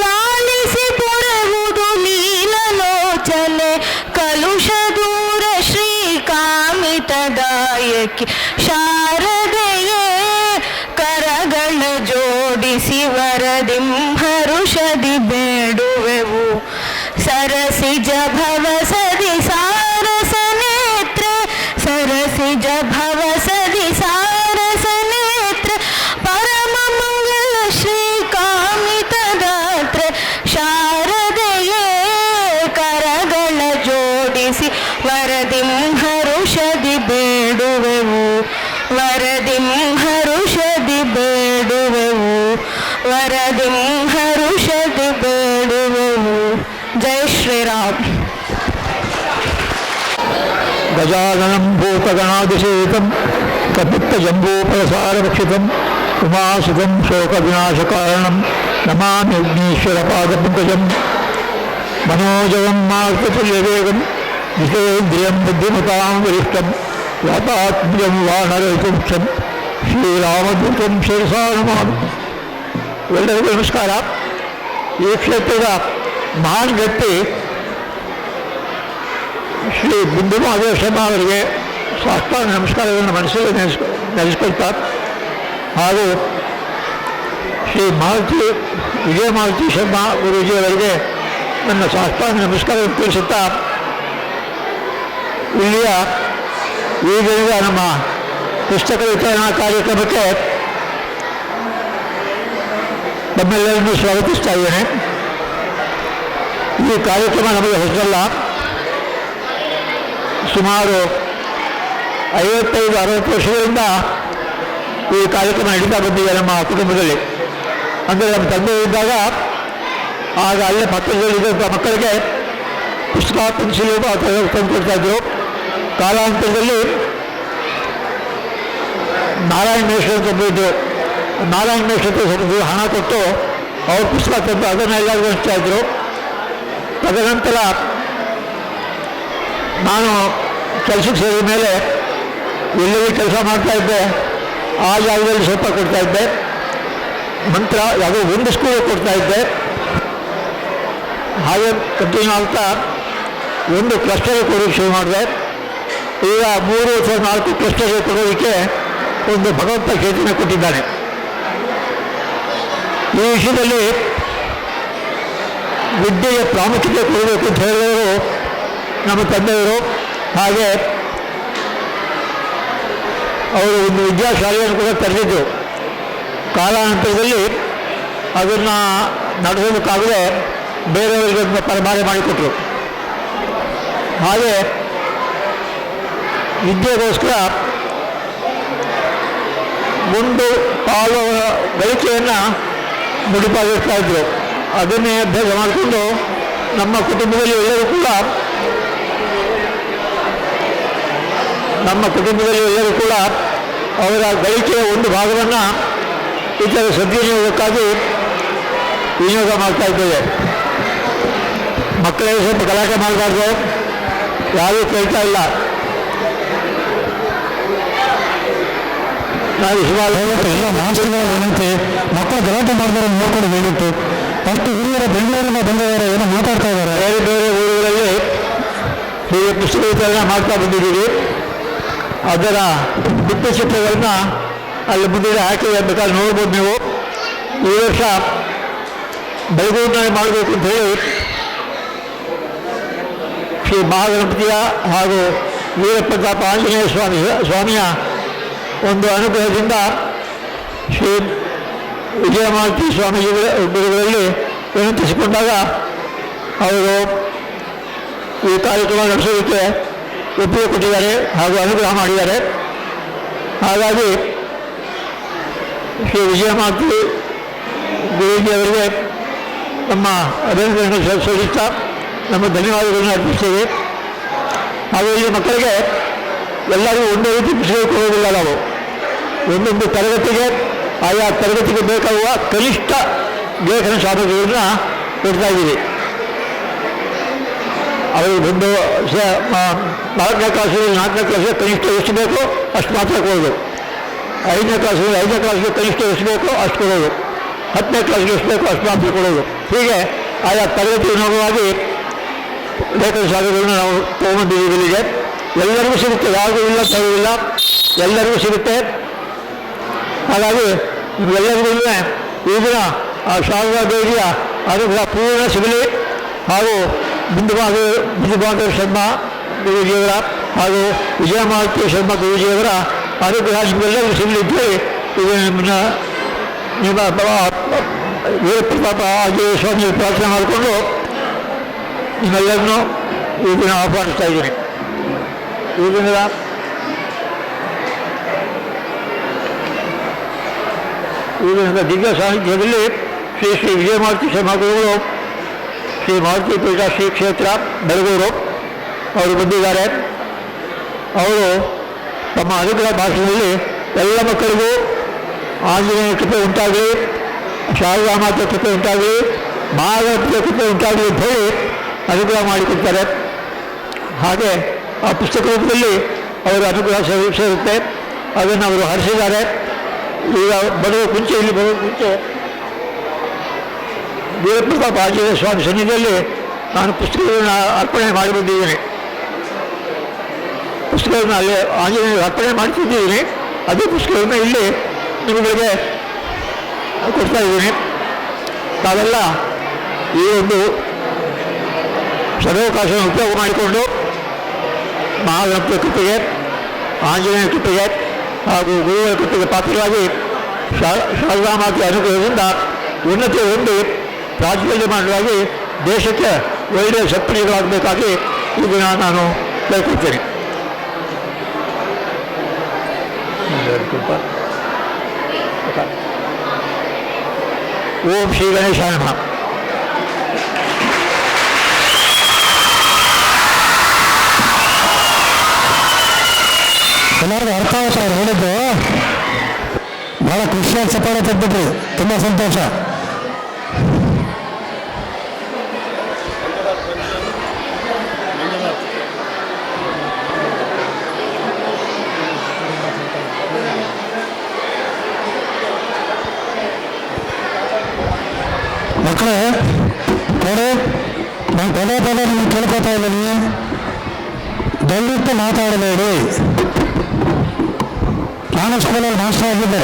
ಲಾಲಿಸಿ ಪೊರೆವುದು ನೀಲಲೋಚನೆ ಕಲುಷ ದೂರ ಶ್ರೀಕಾಮಿತದಾಯಕಿ ಶಾರದೆಯೇ ಕರಗಳ ಜೋಡಿಸಿ ವರದಿಂ ಹರುಷದಿ ಬೇಡುವೆವು ಸರಸಿಜ ಭವಸದಿ ಸಾರಸ ನೇತ್ರೆ ಸರಸಿಜ ಭವಸದಿ ಸಾರಸ ನೇತ್ರೆ ಪರಮ ಮಂಗಲ ಶ್ರೀಕಾಮಿತದಾತ್ರೆ ಶಾರದೆಯೇ ಕರಗಳ ಜೋಡಿಸಿ ವರದಿಂ ಹರುಷದಿ ಬೇಡುವೆವು ವರದಿಂ ಹರುಷದಿ ಬೇಡುವೆವು ವರದಿಂ ಹರುಷದಿ ಬೇಡುವೆವು ಜೈ ಶ್ರೀರಾಮ್.
ಗಜಾನನಂ ಭೂತಗಣಾಧಿಸೇತಂ ಕಪಿತ್ತಜಂಬೂಫಲಸಾರಭಕ್ಷಿತಂ ಉಮಾಸುತಂ ಶೋಕವಿನಾಶಕಾರಣಂ ನಮಾಮಿ ಯಜ್ಞೀಶ್ವರಪಾದಪಂಕಜಂ ಮನೋಜವಂ ಮಾರ್ತುಲ್ಯವೇಗಂ ಜಿತೇಂದ್ರಿಯಂ ಬುದ್ಧಿಮತಾಂ ವರಿಷ್ಠಂ ವಾತಾತ್ಮ್ಯಂ ವಾನರಹಿತುಂಕ್ಷಂ ಶ್ರೀರಾಮದೂತಂ ಶಿರಸಾ ನಮಾಮಿ. ಎಲ್ಲರಿಗೂ ನಮಸ್ಕಾರ. ಈ ಕ್ಷೇತ್ರದ ಮಹಾನ್ ವ್ಯಕ್ತಿ ಶ್ರೀ ಬಿಂದುಮಹಾದೇವ ಶರ್ಮಾ ಅವರಿಗೆ ಸಾಷ್ಟಾಂಗ ನಮಸ್ಕಾರಗಳನ್ನು ಮನಸ್ಸಲ್ಲಿ ನೆನೆಸ್ಕೊಳ್ತಾರೆ. ಹಾಗೂ ಶ್ರೀ ಮಾರುತಿ ವಿಜಯ ಮಾರುತಿ ಶರ್ಮಾ ಗುರೂಜಿಯವರಿಗೆ ನನ್ನ ಸಾಷ್ಟಾಂಗ ನಮಸ್ಕಾರವನ್ನು ತಿಳಿಸುತ್ತಾ ಇಲ್ಲಿಯ ಈ ದಿನದ ನಮ್ಮ ಪುಸ್ತಕ ವಿತರಣಾ ಕಾರ್ಯಕ್ರಮಕ್ಕೆ ನಮ್ಮೆಲ್ಲರನ್ನೂ ಸ್ವಾಗತಿಸ್ತಾ ಇದ್ದೇನೆ. ಈ ಕಾರ್ಯಕ್ರಮ ನಮಗೆ ಹೊಸದಲ್ಲ. ಸುಮಾರು 55-60 ವರ್ಷಗಳಿಂದ ಈ ಕಾರ್ಯಕ್ರಮ ನಡೀತಾ ಬಂದಿದೆ ನಮ್ಮ ಕುಟುಂಬದಲ್ಲಿ. ಅಂದರೆ ನಮ್ಮ ತಂದೆ ಇದ್ದಾಗ ಆಗ ಅಲ್ಲೇ ಪಕ್ಕದಲ್ಲಿದ್ದಂಥ ಮಕ್ಕಳಿಗೆ ಪುಸ್ತಕ ಪೆನ್ಸಿಲು ತಂದು ಕೊಡ್ತಾಯಿದ್ರು. ಕಾಲಾಂತರದಲ್ಲಿ ನಾರಾಯಣ ಮೇಷ್ಟ್ರು ಅಂತ ಬಂದಿದ್ದು. ನಾರಾಯಣ ಮೇಷ್ಟ್ರು ಸ್ವಲ್ಪ ಹಣ ಕೊಟ್ಟು ಅವ್ರ ಪುಸ್ತಕ ತಂದು ಅದನ್ನು ಎಲ್ಲರಿಗೂ ಹಂಚ್ತಾಯಿದ್ರು. ತದನಂತರ ನಾನು ಕೆಲಸಕ್ಕೆ ಸೇರಿದ ಮೇಲೆ ಎಲ್ಲೆಲ್ಲಿ ಕೆಲಸ ಮಾಡ್ತಾಯಿದ್ದೆ ಆ ಜಾಗದಲ್ಲಿ ಸ್ವಲ್ಪ ಕೊಡ್ತಾಯಿದ್ದೆ. ನಂತರ ಯಾವುದೋ ಒಂದು ಸ್ಕೂಲಿಗೆ ಕೊಡ್ತಾಯಿದ್ದೆ. ಹಾಗೆ ಕಂಟಿನ್ಯೂ ಆಗ್ತಾ ಒಂದು ಕ್ಲಸ್ಟರ್ಗೆ ಕೊಡೋಕ್ಕೆ ಶುರು ಮಾಡಿದೆ. ಈಗ 3 ಅಥವಾ 4 ಕ್ಲಸ್ಟರ್ಗೆ ಕೊಡೋದಕ್ಕೆ ಒಂದು ಭಗವಂತ ಚೇತನ ಕೊಟ್ಟಿದ್ದಾನೆ. ಈ ವಿಷಯದಲ್ಲಿ ವಿದ್ಯೆಗೆ ಪ್ರಾಮುಖ್ಯತೆ ಕೊಡಬೇಕು ಅಂತ ಹೇಳಿದವರು ನಮ್ಮ ತಂದೆಯವರು. ಹಾಗೆ ಅವರು ಒಂದು ವಿದ್ಯಾಶಾಲೆಯನ್ನು ಕೂಡ ತೆರೆದಿದ್ದರು. ಕಾಲಾನಂತರದಲ್ಲಿ ಅದನ್ನು ನಡೆಸೋದಕ್ಕಾಗದೆ ಬೇರೆಯವರಿಗೆ ಅದನ್ನು ಪರಮಾರೆ ಮಾಡಿಕೊಟ್ರು. ಹಾಗೆ ವಿದ್ಯೆಗೋಸ್ಕರ ಒಂದು ಪಾಲು ಗಳಿಕೆಯನ್ನು ಮುಡಿಪಾಗಿರ್ತಾ ಇದ್ದರು. ಅದನ್ನೇ ಅಭ್ಯಾಸ ಮಾಡಿಕೊಂಡು ನಮ್ಮ ಕುಟುಂಬದಲ್ಲಿ ಎಲ್ಲರೂ ಕೂಡ ಅವರ ಗಳಿಕೆಯ ಒಂದು ಭಾಗವನ್ನು ಇತರ ಸದ್ವಿನಿಯೋಗಕ್ಕಾಗಿ ವಿನಿಯೋಗ ಮಾಡ್ತಾ ಇದ್ದೇವೆ. ಮಕ್ಕಳಿಗೆ ಸ್ವಲ್ಪ ಗಲಾಟೆ ಮಾಡಬಾರ್ದು, ಯಾರೂ ಕೇಳ್ತಾ ಇಲ್ಲ. ನಾವು ಸುಮಾರು
ಎಲ್ಲ ಮಾಸ್ಟರ್ಗಳ ವಿನಂತಿ, ಮಕ್ಕಳು ಗಲಾಟೆ ಮಾಡಿದ್ರೆ ನೋಡ್ಕೊಂಡು ಹೇಳಿತ್ತು. ಅಷ್ಟು ಹಿರಿಯರ ಬೆಂಗಳೂರಿನ ಬಂದವರು ಏನೋ ಮಾತಾಡ್ತಾ ಇದ್ದಾರೆ.
ಬೇರೆ ಬೇರೆ ಊರುಗಳಲ್ಲಿ ಹೀಗೆ ಪುಸ್ತಕ ವಿತರಣೆ ಮಾಡ್ತಾ ಬಂದಿದ್ದೀವಿ. ಅದರ ಚಿತ್ರಗಳನ್ನ ಅಲ್ಲಿ ಮುಂದೆ ಹಾಕಿ ಬೇಕಾದ್ರೆ ನೋಡ್ಬೋದು ನೀವು. ಈ ವರ್ಷ ಬೆಳಗೂರಿನಲ್ಲಿ ಮಾಡಬೇಕು ಅಂತ ಹೇಳಿ ಶ್ರೀ ಮಹಾಗಣಪತಿಯ ಹಾಗೂ ವೀರಪ್ರತಾಪ ಆಂಜನೇಯ ಸ್ವಾಮಿಯ ಒಂದು ಅನುಗ್ರಹದಿಂದ ಶ್ರೀ ವಿಜಯಮಾರುತಿ ಸ್ವಾಮೀಜಿಗಳಲ್ಲಿ ವಿನಂತಿಸಿಕೊಂಡಾಗ ಅವರು ಈ ಕಾರ್ಯಕ್ರಮ ನಡೆಸೋದಕ್ಕೆ ಒಪ್ಪಿಗೆ ಕೊಟ್ಟಿದ್ದಾರೆ ಹಾಗೂ ಅನುಗ್ರಹ ಮಾಡಿದ್ದಾರೆ. ಹಾಗಾಗಿ ಶ್ರೀ ವಿಜಯಮಾರುತಿ ಗುರೂಜಿ ಅವರಿಗೆ ನಮ್ಮ ಅಭಿನಂದನೆಗಳನ್ನು ಸಲ್ಲಿಸ್ತಾ ನಮ್ಮ ಧನ್ಯವಾದಗಳನ್ನು ಅರ್ಪಿಸ್ತೇವೆ. ಹಾಗೂ ಈ ಮಕ್ಕಳಿಗೆ ಎಲ್ಲರಿಗೂ ಒಂದೇ ರೀತಿ ಪುಸ್ತಕ ಕೊಡುವುದಿಲ್ಲ. ನಾವು ಒಂದೊಂದು ತರಗತಿಗೆ ಆಯಾ ತರಗತಿಗೆ ಬೇಕಾಗುವ ಕನಿಷ್ಠ ಲೇಖನ ಸಾಮಗ್ರಿಗಳನ್ನ ಕೊಡ್ತಾ ಇದ್ದೀವಿ. ಅವರು ಒಂದು 4ನೇ ಕ್ಲಾಸಿಗೆ ಕನಿಷ್ಠ ಎಷ್ಟು ಬೇಕೋ ಅಷ್ಟು ಮಾತ್ರ ಕೊಡೋದು. 5ನೇ ಕ್ಲಾಸ್ಗೆ ಕನಿಷ್ಠ ಎಷ್ಟು ಬೇಕೋ ಅಷ್ಟು ಕೊಡೋದು. 10ನೇ ಕ್ಲಾಸ್ಗೆ ಎಷ್ಟು ಬೇಕೋ ಅಷ್ಟು ಮಾತ್ರ ಕೊಡೋದು. ಹೀಗೆ ಆಯಾ ತರಗತಿ ಅನುಗುಣವಾಗಿ ಲೇಖನ ಸಾಮಗ್ರಿಗಳನ್ನ ನಾವು ತೊಗೊಂಡಿದ್ದೀವಿ. ಇಲ್ಲಿಗೆ ಎಲ್ಲರಿಗೂ ಸಿಗುತ್ತೆ, ಯಾವುದೂ ಇಲ್ಲ ತರವಿಲ್ಲ, ಎಲ್ಲರಿಗೂ ಸಿಗುತ್ತೆ. ಹಾಗಾಗಿ ನಿಮಗೆಲ್ಲರಿಗೂ ಈ ದಿನ ಆ ಶಾರದಾ ದೇವಿಯ ಅನುಗ್ರಹ ಪೂರ್ಣ ಸಿಗಲಿ. ಹಾಗೂ ಬಿಂದುಬಾಂಧವ ಶರ್ಮಾ ಗುರೂಜಿಯವರ ಹಾಗೂ ವಿಜಯಮಾಲತಿ ಶರ್ಮಾ ಗುರೂಜಿಯವರ ಅನುಗ್ರಹ ನಿಮಗೆಲ್ಲರಿಗೂ ಸಿಗಲಿಕ್ಕೆ ಇದು ನಿಮ್ಮ ವೀರಪ್ರತಾಪ ಆಂಜನೇಯ ಸ್ವಾಮಿ ಪ್ರಾರ್ಥನೆ ಮಾಡಿಕೊಂಡು ನಿಮ್ಮೆಲ್ಲರನ್ನೂ ಈ ದಿನ ಆಹ್ವಾನಿಸ್ತಾ ಇದ್ದೀನಿ. ಈ ದಿನದ ದಿವ್ಯ ಸಾನ್ನಿಧ್ಯದಲ್ಲಿ ಶ್ರೀ ಶ್ರೀ ವಿಜಯಮಾಲತಿ ಶರ್ಮಾಗುರುಗಳು ಶ್ರೀ ಮಾರುತಿ ಪೀಠ ಶ್ರೀ ಕ್ಷೇತ್ರ ಬೆಳಗೂರು ಅವರು ಬಂದಿದ್ದಾರೆ. ಅವರು ತಮ್ಮ ಅನುಗ್ರಹ ಭಾಷಣದಲ್ಲಿ ಎಲ್ಲ ಮಕ್ಕಳಿಗೂ ಆಂಜನೇಯ ಕೃಪೆ ಉಂಟಾಗಲಿ, ಶಾರದಾ ಮಾತೆ ಕೃಪೆ ಉಂಟಾಗಲಿ, ಮಹಾಗಣಪತಿಯ ಕೃಪೆ ಉಂಟಾಗಲಿ ಅಂತ ಹೇಳಿ ಅನುಗ್ರಹ ಮಾಡಿಕೊಡ್ತಾರೆ. ಹಾಗೆ ಆ ಪುಸ್ತಕ ರೂಪದಲ್ಲಿ ಅವರ ಅನುಗ್ರಹ ಸೇರುತ್ತೆ. ಅದನ್ನು ಅವರು ಹರಿಸಿದ್ದಾರೆ. ಈಗ ಇಲ್ಲಿ ಬರುವ ಮುಂಚೆ ವೀರಪ್ರತಾಪ ಆಂಜನೇಯ ಸ್ವಾಮಿ ಸನ್ನಿಧಿಯಲ್ಲಿ ನಾನು ಪುಸ್ತಕಗಳನ್ನು ಅರ್ಪಣೆ ಮಾಡಿ ಬಂದಿದ್ದೀನಿ. ಪುಸ್ತಕಗಳನ್ನು ಅಲ್ಲಿ ಆಂಜನೇಯ ಅರ್ಪಣೆ ಮಾಡ್ತಿದ್ದೀನಿ. ಅದೇ ಪುಸ್ತಕವನ್ನು ಇಲ್ಲಿ ನಿಮಗೆ ಕೊಡ್ತಾ ಇದ್ದೀನಿ. ತಾವೆಲ್ಲ ಈ ಒಂದು ಸದಾವಕಾಶವನ್ನು ಉಪಯೋಗ ಮಾಡಿಕೊಂಡು ಮಹಾಗಣಪತಿಯ ಕೃಪೆಗೆ, ಆಂಜನೇಯ ಕೃಪೆಗೆ ಹಾಗೂ ಗುರುಗಳ ಕೃಪೆಗೆ ಪಾತ್ರರಾಗಿ ಶಾರದಾ ಮಾತೆಯ ಅನುಗ್ರಹದಿಂದ ಉನ್ನತಿ ಹೊಂದಿ ರಾಜಕೀಯವಾಗಿ ದೇಶಕ್ಕೆ ಒಳ್ಳೆಯ ಸತ್ಪ್ರಿಯಗಳಾಗಬೇಕಾಗಿ ಈ ದಿನ ನಾನು ಕೇಳ್ಕೊಳ್ತೇನೆ. ಓಂ ಶ್ರೀ ಗಣೇಶಾಯ ನಮಃ.
ಎಲ್ಲರಿಗೂ ಅರ್ಥ ಆಯ್ತು. ಅವ್ರು ಹೇಳಿದ್ದು ಭಾಳ ಖುಷಿಯಾಗಿ ಚಪ್ಪಾಳೆ ತೆಗೆದಿದ್ರಿ. ತುಂಬ ಸಂತೋಷ. ಮಕ್ಕಳೇ ನೋಡಿ, ನಾನು ಪದೇ ನಿಮ್ಗೆ ಕೇಳ್ಕೊತಾ ಇದ್ದೀನಿ, ದಯವಿಟ್ಟು ಮಾತಾಡಬೇಡಿ. ನಾನು ಸ್ಕೂಲಲ್ಲಿ ಮಾಸ್ಟರ್ ಆಗಿದ್ದೆ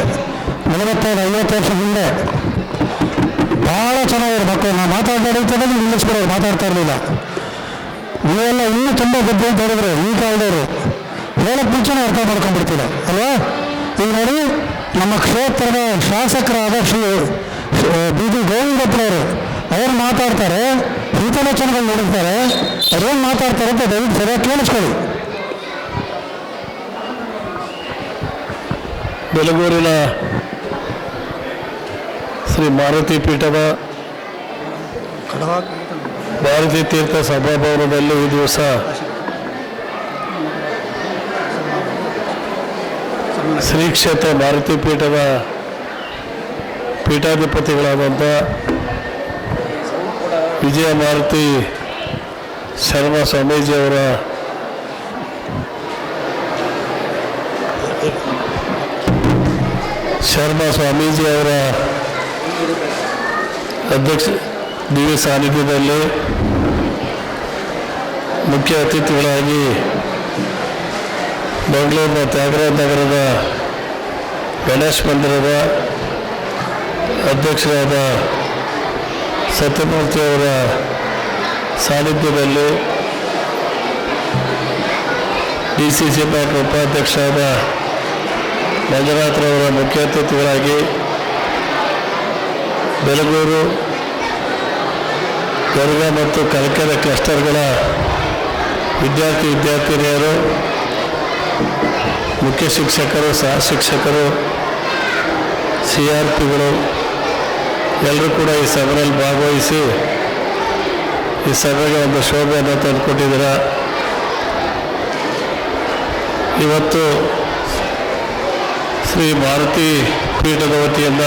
45-50 ವರ್ಷ ಹಿಂದೆ. ಭಾಳ ಚೆನ್ನಾಗಿರೋ ಮಕ್ಕಳು. ನಾವು ಮಾತಾಡೋದು ನಿಲ್ಲಿಸ್ಬಿಡೋರು, ಮಾತಾಡ್ತಾ ಇರಲಿಲ್ಲ. ನೀವೆಲ್ಲ ಇನ್ನೂ ತುಂಬ ಬುದ್ಧಿ ಅಂತ ಹೇಳಿದ್ರು. ಈ ಕಾಲದವರು ಹೇಳಕ್ಕೆ ಮುಂಚೆನೇ ಅರ್ಥ ಮಾಡ್ಕೊಂಡ್ಬಿಡ್ತೀರ ಅಲ್ವಾ? ಈಗ ನೋಡಿ, ನಮ್ಮ ಕ್ಷೇತ್ರದ ಶಾಸಕರಾದ ಶ್ರೀ ಬಿ ಜಿ ಗೋವಿಂದಪ್ಪನವರು ಅವ್ರು ಮಾತಾಡ್ತಾರೆ, ಹಿತವಚನಗಳು ನೋಡುತ್ತಾರೆ. ಅವ್ರೇನು ಮಾತಾಡ್ತಾರೆ ಅಂತ ದಯವಿಟ್ಟು ಸರಿಯಾಗಿ ಕೇಳಿಸ್ಕೊಳ್ಳಿ.
ಬೆಲಗೂರಿನ ಶ್ರೀ ಮಾರುತಿ ಪೀಠದ ಭಾರತೀಯ ತೀರ್ಥ ಸಭಾಭವನದಲ್ಲಿ ಈ ದಿವಸ ಶ್ರೀ ಕ್ಷೇತ್ರ ಮಾರುತಿ ಪೀಠದ ಪೀಠಾಧಿಪತಿಗಳಾದಂಥ ವಿಜಯ ಮಾರುತಿ ಶರ್ಮಾ ಸ್ವಾಮೀಜಿಯವರ ಅಧ್ಯಕ್ಷ ದಿವ್ಯ ಸಾನ್ನಿಧ್ಯದಲ್ಲಿ ಮುಖ್ಯ ಅತಿಥಿಗಳಾಗಿ ಬೆಂಗಳೂರಿನ ತ್ಯಾಗರಾಜ ನಗರದ ಗಣೇಶ್ ಮಂದಿರದ ಅಧ್ಯಕ್ಷರಾದ ಸತ್ಯಮೂರ್ತಿಯವರ ಸಾನ್ನಿಧ್ಯದಲ್ಲಿ DCC ಬ್ಯಾಂಕ್ ಉಪಾಧ್ಯಕ್ಷರಾದ ಮಂಜುನಾಥ್ರವರ ಮುಖ್ಯ ಅತಿಥಿಗಳಾಗಿ ಬೆಲಗೂರು, ಗರ್ಗ ಮತ್ತು ಕಲ್ಕೆರೆ ಕ್ಲಸ್ಟರ್ಗಳ ವಿದ್ಯಾರ್ಥಿನಿಯರು, ಮುಖ್ಯ ಶಿಕ್ಷಕರು, ಸಹ ಶಿಕ್ಷಕರು, CRPಗಳು ಎಲ್ಲರೂ ಕೂಡ ಈ ಸಭೆಯಲ್ಲಿ ಭಾಗವಹಿಸಿ ಈ ಸಭೆಗೆ ಒಂದು ಶೋಭೆಯನ್ನು ತಂದುಕೊಟ್ಟಿದ್ದೀರ. ಇವತ್ತು ಶ್ರೀ ಭಾರತೀ ಪೀಠದ ವತಿಯಿಂದ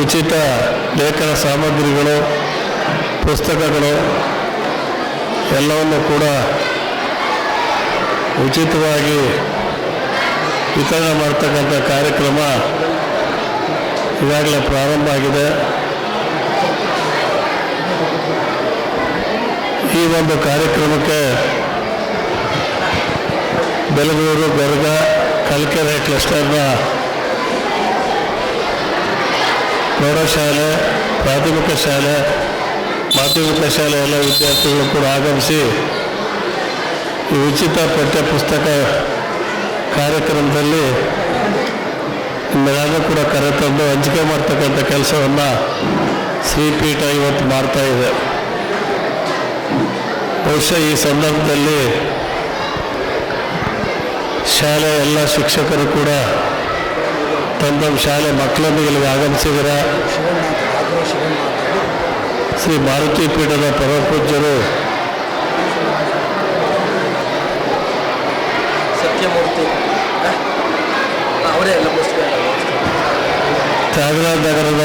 ಉಚಿತ ಲೇಖನ ಸಾಮಗ್ರಿಗಳು, ಪುಸ್ತಕಗಳು ಎಲ್ಲವನ್ನು ಕೂಡ ಉಚಿತವಾಗಿ ವಿತರಣೆ ಮಾಡ್ತಕ್ಕಂಥ ಕಾರ್ಯಕ್ರಮ ಈಗಾಗಲೇ ಪ್ರಾರಂಭ ಆಗಿದೆ. ಈ ಒಂದು ಕಾರ್ಯಕ್ರಮಕ್ಕೆ ಬೆಲಗೂರು, ಗರ್ಗ, ಕಲ್ಕೆರೆ ಕ್ಲಸ್ಟರ್ನ ಪ್ರೌಢಶಾಲೆ, ಪ್ರಾಥಮಿಕ ಶಾಲೆ, ಮಾಧ್ಯಮಿಕ ಶಾಲೆ ಎಲ್ಲ ವಿದ್ಯಾರ್ಥಿಗಳು ಕೂಡ ಆಗಮಿಸಿ ಈ ಉಚಿತ ಪಠ್ಯಪುಸ್ತಕ ಕಾರ್ಯಕ್ರಮದಲ್ಲಿ ನಿಮ್ಮೆಲ್ಲರೂ ಕೂಡ ಕರೆತಂದು ಹಂಚಿಕೆ ಮಾಡ್ತಕ್ಕಂಥ ಕೆಲಸವನ್ನು ಶ್ರೀಪೀಠ ಇವತ್ತು ಮಾಡ್ತಾ ಇದೆ. ಬಹುಶಃ ಈ ಸಂದರ್ಭದಲ್ಲಿ ಶಾಲೆ ಎಲ್ಲ ಶಿಕ್ಷಕರು ಕೂಡ ತಮ್ಮ ಶಾಲೆ ಮಕ್ಕಳೊಂದಿಗೆ ಇಲ್ಲಿಗೆ ಆಗಮಿಸಿದರ. ಶ್ರೀ ಭಾರತೀ ಪೀಠದ ಪರಮಪೂಜ್ಯರು
ಸತ್ಯಮೂರ್ತಿ ಅವರೇ ಎಲ್ಲ ಪುಸ್ತಕ
ತ್ಯಾಗರಾಜ ನಗರದ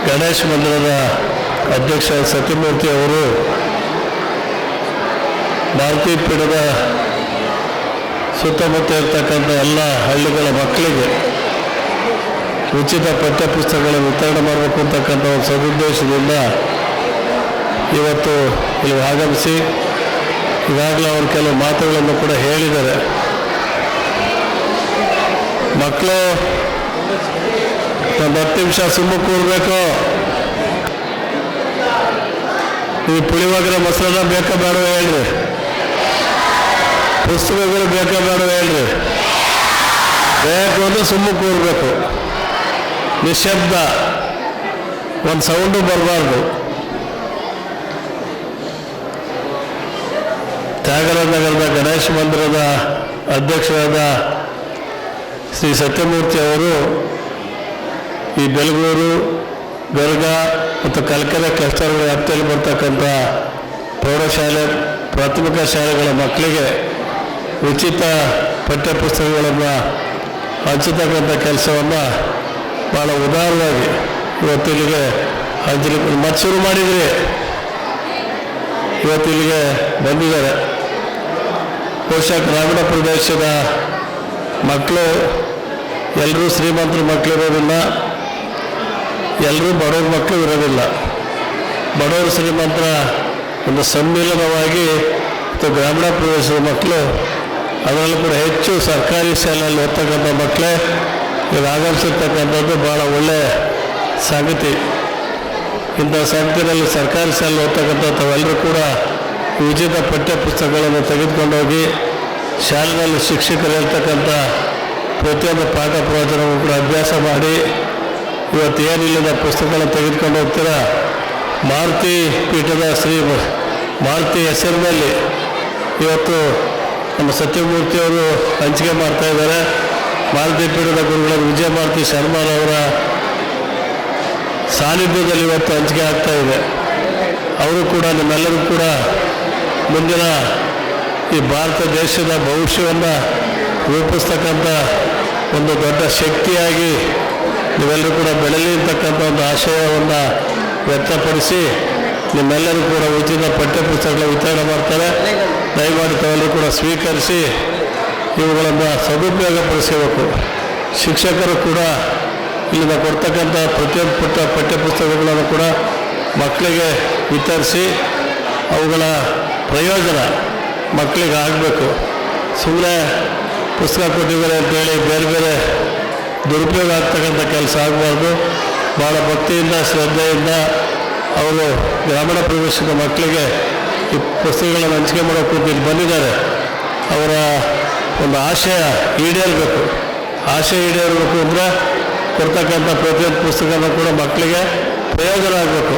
ಗಣೇಶ ಮಂದಿರದ ಅಧ್ಯಕ್ಷ ಸತ್ಯಮೂರ್ತಿ ಅವರು ಭಾರತೀ ಪೀಠದ ಸುತ್ತಮುತ್ತ ಇರ್ತಕ್ಕಂಥ ಎಲ್ಲ ಹಳ್ಳಿಗಳ ಮಕ್ಕಳಿಗೆ ಉಚಿತ ಪಠ್ಯಪುಸ್ತಕಗಳನ್ನು ವಿತರಣೆ ಮಾಡಬೇಕು ಅಂತಕ್ಕಂಥ ಒಂದು ಸದುದ್ದೇಶದಿಂದ ಇವತ್ತು ಇಲ್ಲಿ ಆಗಮಿಸಿ ಈಗಾಗಲೇ ಅವರು ಕೆಲವು ಮಾತುಗಳನ್ನು ಕೂಡ ಹೇಳಿದ್ದಾರೆ. ಮಕ್ಕಳು ಒಂದು 10 ನಿಮಿಷ ಸುಮ್ಮನೆ ಕೂರಬೇಕು. ಈ ಪುಳಿಯೋಗರೆ ಮೊಸರನ್ನ ಬೇಕಾ ಬೇಡವ ಹೇಳ್ರಿ, ಪುಸ್ತಕಗಳು ಬೇಕಾ ಬೇಡವ ಹೇಳ್ರಿ. ಬೇಕು ಅಂದರೆ ಸುಮ್ಮನೆ ಕೂರಬೇಕು, ನಿಶಬ್ದ, ಒಂದು ಸೌಂಡು ಬರಬಾರ್ದು. ತ್ಯಾಗರಾಜ ನಗರದ ಗಣೇಶ ಮಂದಿರದ ಅಧ್ಯಕ್ಷರಾದ ಶ್ರೀ ಸತ್ಯಮೂರ್ತಿ ಅವರು ಈ ಬೆಲಗೂರು, ಗರ್ಗ ಮತ್ತು ಕಲ್ಕೆರೆ ಕ್ಲಸ್ಟರ್ಗಳ ವ್ಯಾಪ್ತಿಯಲ್ಲಿ ಬರ್ತಕ್ಕಂಥ ಪ್ರೌಢಶಾಲೆ, ಪ್ರಾಥಮಿಕ ಶಾಲೆಗಳ ಮಕ್ಕಳಿಗೆ ಉಚಿತ ಪಠ್ಯಪುಸ್ತಕಗಳನ್ನು ಹಂಚತಕ್ಕಂಥ ಕೆಲಸವನ್ನು ಭಾಳ ಉದಾರವಾಗಿ ಇವತ್ತಿಲ್ಲಿಗೆ ಹಂಚಲಿಕ್ಕೆ ಮತ್ತೆ ಶುರು ಮಾಡಿದ್ರಿ. ಇವತ್ತಿಲ್ಲಿಗೆ ಬಂದಿದ್ದಾರೆ. ಬಹುಶಃ ಗ್ರಾಮೀಣ ಪ್ರದೇಶದ ಮಕ್ಕಳು ಎಲ್ಲರೂ ಶ್ರೀಮಂತರ ಮಕ್ಕಳು ಇರೋದಿಲ್ಲ, ಎಲ್ಲರೂ ಬಡವ್ರ ಮಕ್ಕಳು ಇರೋದಿಲ್ಲ. ಬಡವರು ಶ್ರೀಮಂತರ ಒಂದು ಸಮ್ಮಿಲನವಾಗಿ ಮತ್ತು ಗ್ರಾಮೀಣ ಪ್ರದೇಶದ ಮಕ್ಕಳು, ಅದರಲ್ಲೂ ಕೂಡ ಹೆಚ್ಚು ಸರ್ಕಾರಿ ಶಾಲೆಯಲ್ಲಿ ಓದ್ತಕ್ಕಂಥ ಮಕ್ಕಳೇ ಈಗ ಆಗಮಿಸಿರ್ತಕ್ಕಂಥದ್ದು ಭಾಳ ಒಳ್ಳೆಯ ಸಂಗತಿ. ಇಂಥ ಸಂಗತಿಯಲ್ಲಿ ಸರ್ಕಾರಿ ಶಾಲೆ ಓದ್ತಕ್ಕಂಥ ತಾವೆಲ್ಲರೂ ಕೂಡ ಉಚಿತ ಪಠ್ಯಪುಸ್ತಕಗಳನ್ನು ತೆಗೆದುಕೊಂಡೋಗಿ ಶಾಲೆಯಲ್ಲಿ ಶಿಕ್ಷಕರು ಹೇಳ್ತಕ್ಕಂಥ ಪ್ರತಿಯೊಂದು ಪಾಠ ಪ್ರವಚನವೂ ಕೂಡ ಅಭ್ಯಾಸ ಮಾಡಿ ಇವತ್ತು ಏನಿಲ್ಲದ ಪುಸ್ತಕಗಳನ್ನು ತೆಗೆದುಕೊಂಡು ಹೋಗ್ತೀರ. ಭಾರತೀ ಪೀಠದ ಶ್ರೀ ಭಾರತೀ ಹೆಸರಿನಲ್ಲಿ ಇವತ್ತು ನಮ್ಮ ಸತ್ಯಮೂರ್ತಿಯವರು ಹಂಚಿಕೆ ಮಾಡ್ತಾ ಇದ್ದಾರೆ. ಭಾರತೀ ಪೀಠದ ಗುರುಗಳಾದ ವಿಜಯ ಭಾರತಿ ಶರ್ಮಾರವರ ಸಾನ್ನಿಧ್ಯದಲ್ಲಿ ಇವತ್ತು ಹಂಚಿಕೆ ಆಗ್ತಾ ಇದೆ. ಅವರು ಕೂಡ ನಿಮ್ಮೆಲ್ಲರೂ ಕೂಡ ಮುಂದಿನ ಈ ಭಾರತ ದೇಶದ ಭವಿಷ್ಯವನ್ನು ರೂಪಿಸ್ತಕ್ಕಂಥ ಒಂದು ದೊಡ್ಡ ಶಕ್ತಿಯಾಗಿ ನೀವೆಲ್ಲರೂ ಕೂಡ ಬೆಳಲಿ ಅಂತಕ್ಕಂಥ ಒಂದು ಆಶಯವನ್ನು ವ್ಯಕ್ತಪಡಿಸಿ ನಿಮ್ಮೆಲ್ಲರೂ ಕೂಡ ಉಚಿತ ಪಠ್ಯಪುಸ್ತಕಗಳ ವಿತರಣೆ ಮಾಡ್ತಾರೆ. ದಯಮಾಡಿ ತಾವೆಲ್ಲರೂ ಕೂಡ ಸ್ವೀಕರಿಸಿ ಇವುಗಳನ್ನು ಸದುಪಯೋಗಪಡಿಸಬೇಕು. ಶಿಕ್ಷಕರು ಕೂಡ ಇಲ್ಲಿಂದ ಕೊಡ್ತಕ್ಕಂಥ ಪ್ರತಿಯೊಂದು ಪಠ್ಯಪುಸ್ತಕಗಳನ್ನು ಕೂಡ ಮಕ್ಕಳಿಗೆ ವಿತರಿಸಿ ಅವುಗಳ ಪ್ರಯೋಜನ ಮಕ್ಕಳಿಗೆ ಆಗಬೇಕು. ಸುಮ್ಮನೆ ಪುಸ್ತಕ ಕೊಟ್ಟಿದ್ದಾರೆ ಅಂತೇಳಿ ಬೇರೆ ಬೇರೆ ದುರುಪಯೋಗ ಆಗ್ತಕ್ಕಂಥ ಕೆಲಸ ಆಗಬಾರ್ದು. ಭಾಳ ಭಕ್ತಿಯಿಂದ ಶ್ರದ್ಧೆಯಿಂದ ಅವರು ಗ್ರಾಮೀಣ ಪ್ರದೇಶದ ಮಕ್ಕಳಿಗೆ ಈ ಪುಸ್ತಕಗಳನ್ನು ಹಂಚಿಕೆ ಮಾಡೋಕ್ಕೆ ಇಲ್ಲಿ ಬಂದಿದ್ದಾರೆ. ಅವರ ಒಂದು ಆಶಯ ಈಡೇರಬೇಕು. ಆಶಯ ಈಡೇರಬೇಕು ಅಂದರೆ ಕೊಡ್ತಕ್ಕಂಥ ಪ್ರತಿಯೊಂದು ಪುಸ್ತಕನೂ ಕೂಡ ಮಕ್ಕಳಿಗೆ ಪ್ರಯೋಜನ ಆಗಬೇಕು.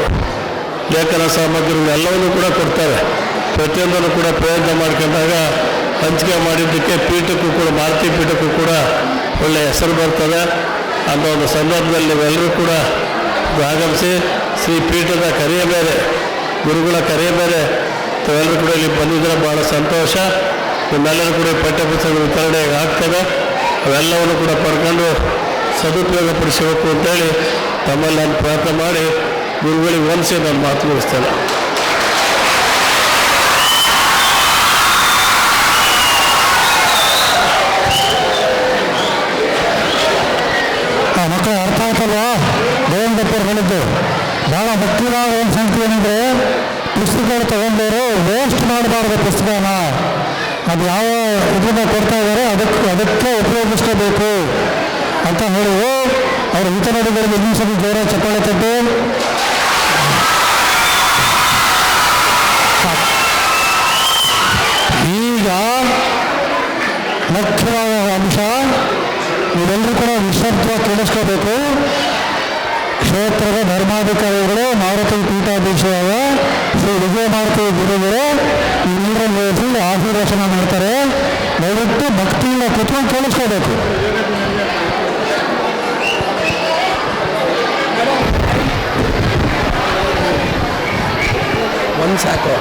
ಲೇಖನ ಸಾಮಗ್ರಿಗಳೆಲ್ಲವನ್ನೂ ಕೂಡ ಕೊಡ್ತಾರೆ. ಪ್ರತಿಯೊಂದನ್ನು ಕೂಡ ಪ್ರಯೋಜನ ಮಾಡ್ಕೊಂಡಾಗ ಹಂಚಿಕೆ ಮಾಡಿದ್ದಕ್ಕೆ ಪೀಠಕ್ಕೂ ಕೂಡ ಭಾರತೀಯ ಪೀಠಕ್ಕೂ ಕೂಡ ಒಳ್ಳೆಯ ಹೆಸರು ಬರ್ತದೆ ಅನ್ನೋ ಒಂದು ಸಂದರ್ಭದಲ್ಲಿ ನೀವೆಲ್ಲರೂ ಕೂಡ ಆಗಮಿಸಿ ಶ್ರೀ ಪೀಠದ ಕರೆಯ ಮೇಲೆ ಗುರುಗಳ ಕರೆಯ ಮೇಲೆ ತಾವೆಲ್ಲರೂ ಕೂಡ ಇಲ್ಲಿ ಬಂದಿದ್ದರೆ ಭಾಳ ಸಂತೋಷ. ನಿಮ್ಮೆಲ್ಲರೂ ಕೂಡ ಪಠ್ಯಪುಸ್ತಕ ವಿತರಣೆ ಆಗ್ತದೆ, ಅವೆಲ್ಲವನ್ನು ಕೂಡ ಪಡ್ಕೊಂಡು ಸದುಪಯೋಗಪಡಿಸಬೇಕು ಅಂತೇಳಿ ತಮ್ಮಲ್ಲಿ ನಾನು ಪ್ರಾರ್ಥನೆ ಮಾಡಿ ಗುರುಗಳಿಗೆ ವಂದಿಸಿ ನಾನು ಮಾತು ಮುಗಿಸ್ತೇನೆ.
ಮಕ್ಕಳು ಅರ್ಥ ಆಯ್ತಲ್ವಾ? ದೇವೇಂದ್ರಪ್ಪರು ಹೇಳಿದ್ದು ಭಾಳ ಮುಖ್ಯವಾದ ಒಂದು ಸಂಗತಿ ಏನಂದರೆ, ಪುಸ್ತಕಗಳು ತಗೊಂಡವರು ವೇಸ್ಟ್ ಮಾಡಬಾರ್ದು ಪುಸ್ತಕನ. ಅದು ಯಾವ ಇದನ್ನ ಕೊಡ್ತಾ ಇದ್ದಾರೆ ಅದಕ್ಕೆ ಉಪಯೋಗಿಸ್ಕೋಬೇಕು ಅಂತ ಹೇಳಿ ಅವ್ರ ಹಿತನುಡಿಗಳಿಗೆ ಇನ್ನೂ ಸ್ವಲ್ಪ ಜೋರ ಚಪ್ಪಾಳೆ ತಟ್ಟು. ಈಗ ಮುಖ್ಯವಾದ ಅಂಶ, ನೀವೆಲ್ಲರೂ ಕೂಡ ನಿಶ್ಶಬ್ದ ಕೇಳಿಸ್ಕೋಬೇಕು. ಕ್ಷೇತ್ರದ ಧರ್ಮಾಧಿಕಾರಿಗಳು ಮಾರುತಿ ಪೀಠಾಧೀಶರಾದ ಶ್ರೀ ವಿಜಯಮಾರುತಿ ಗುರುಗಳು ನೀರಲ್ಲಿ ಆಶೀರ್ವಚನ ಮಾಡ್ತಾರೆ. ದಯವಿಟ್ಟು ಭಕ್ತಿಯಿಂದ ಕೂತ್ಕೊಂಡು ಕೇಳಿಸ್ಕೋಬೇಕು.
ಒಂದು ಸಾಕು.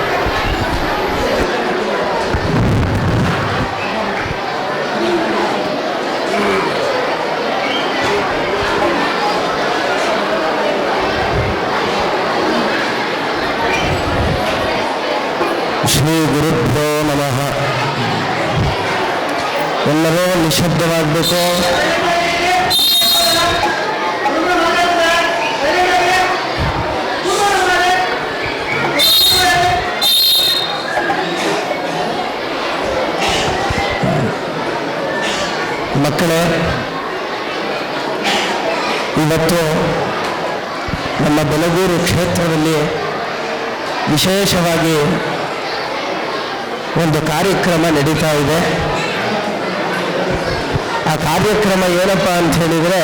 ಶ್ರೀ ಗುರುಭ್ಯೋ ನಮಃ. ಎಲ್ಲರೂ ನಿಶ್ಶಬ್ದವಾಗಬೇಕು. ಮಕ್ಕಳೇ, ಇವತ್ತು ನಮ್ಮ ಬೆಳಗೂರು ಕ್ಷೇತ್ರದಲ್ಲಿ ವಿಶೇಷವಾಗಿ ಒಂದು ಕಾರ್ಯಕ್ರಮ ನಡೀತಾ ಇದೆ. ಆ ಕಾರ್ಯಕ್ರಮ ಏನಪ್ಪ ಅಂತ ಹೇಳಿದರೆ,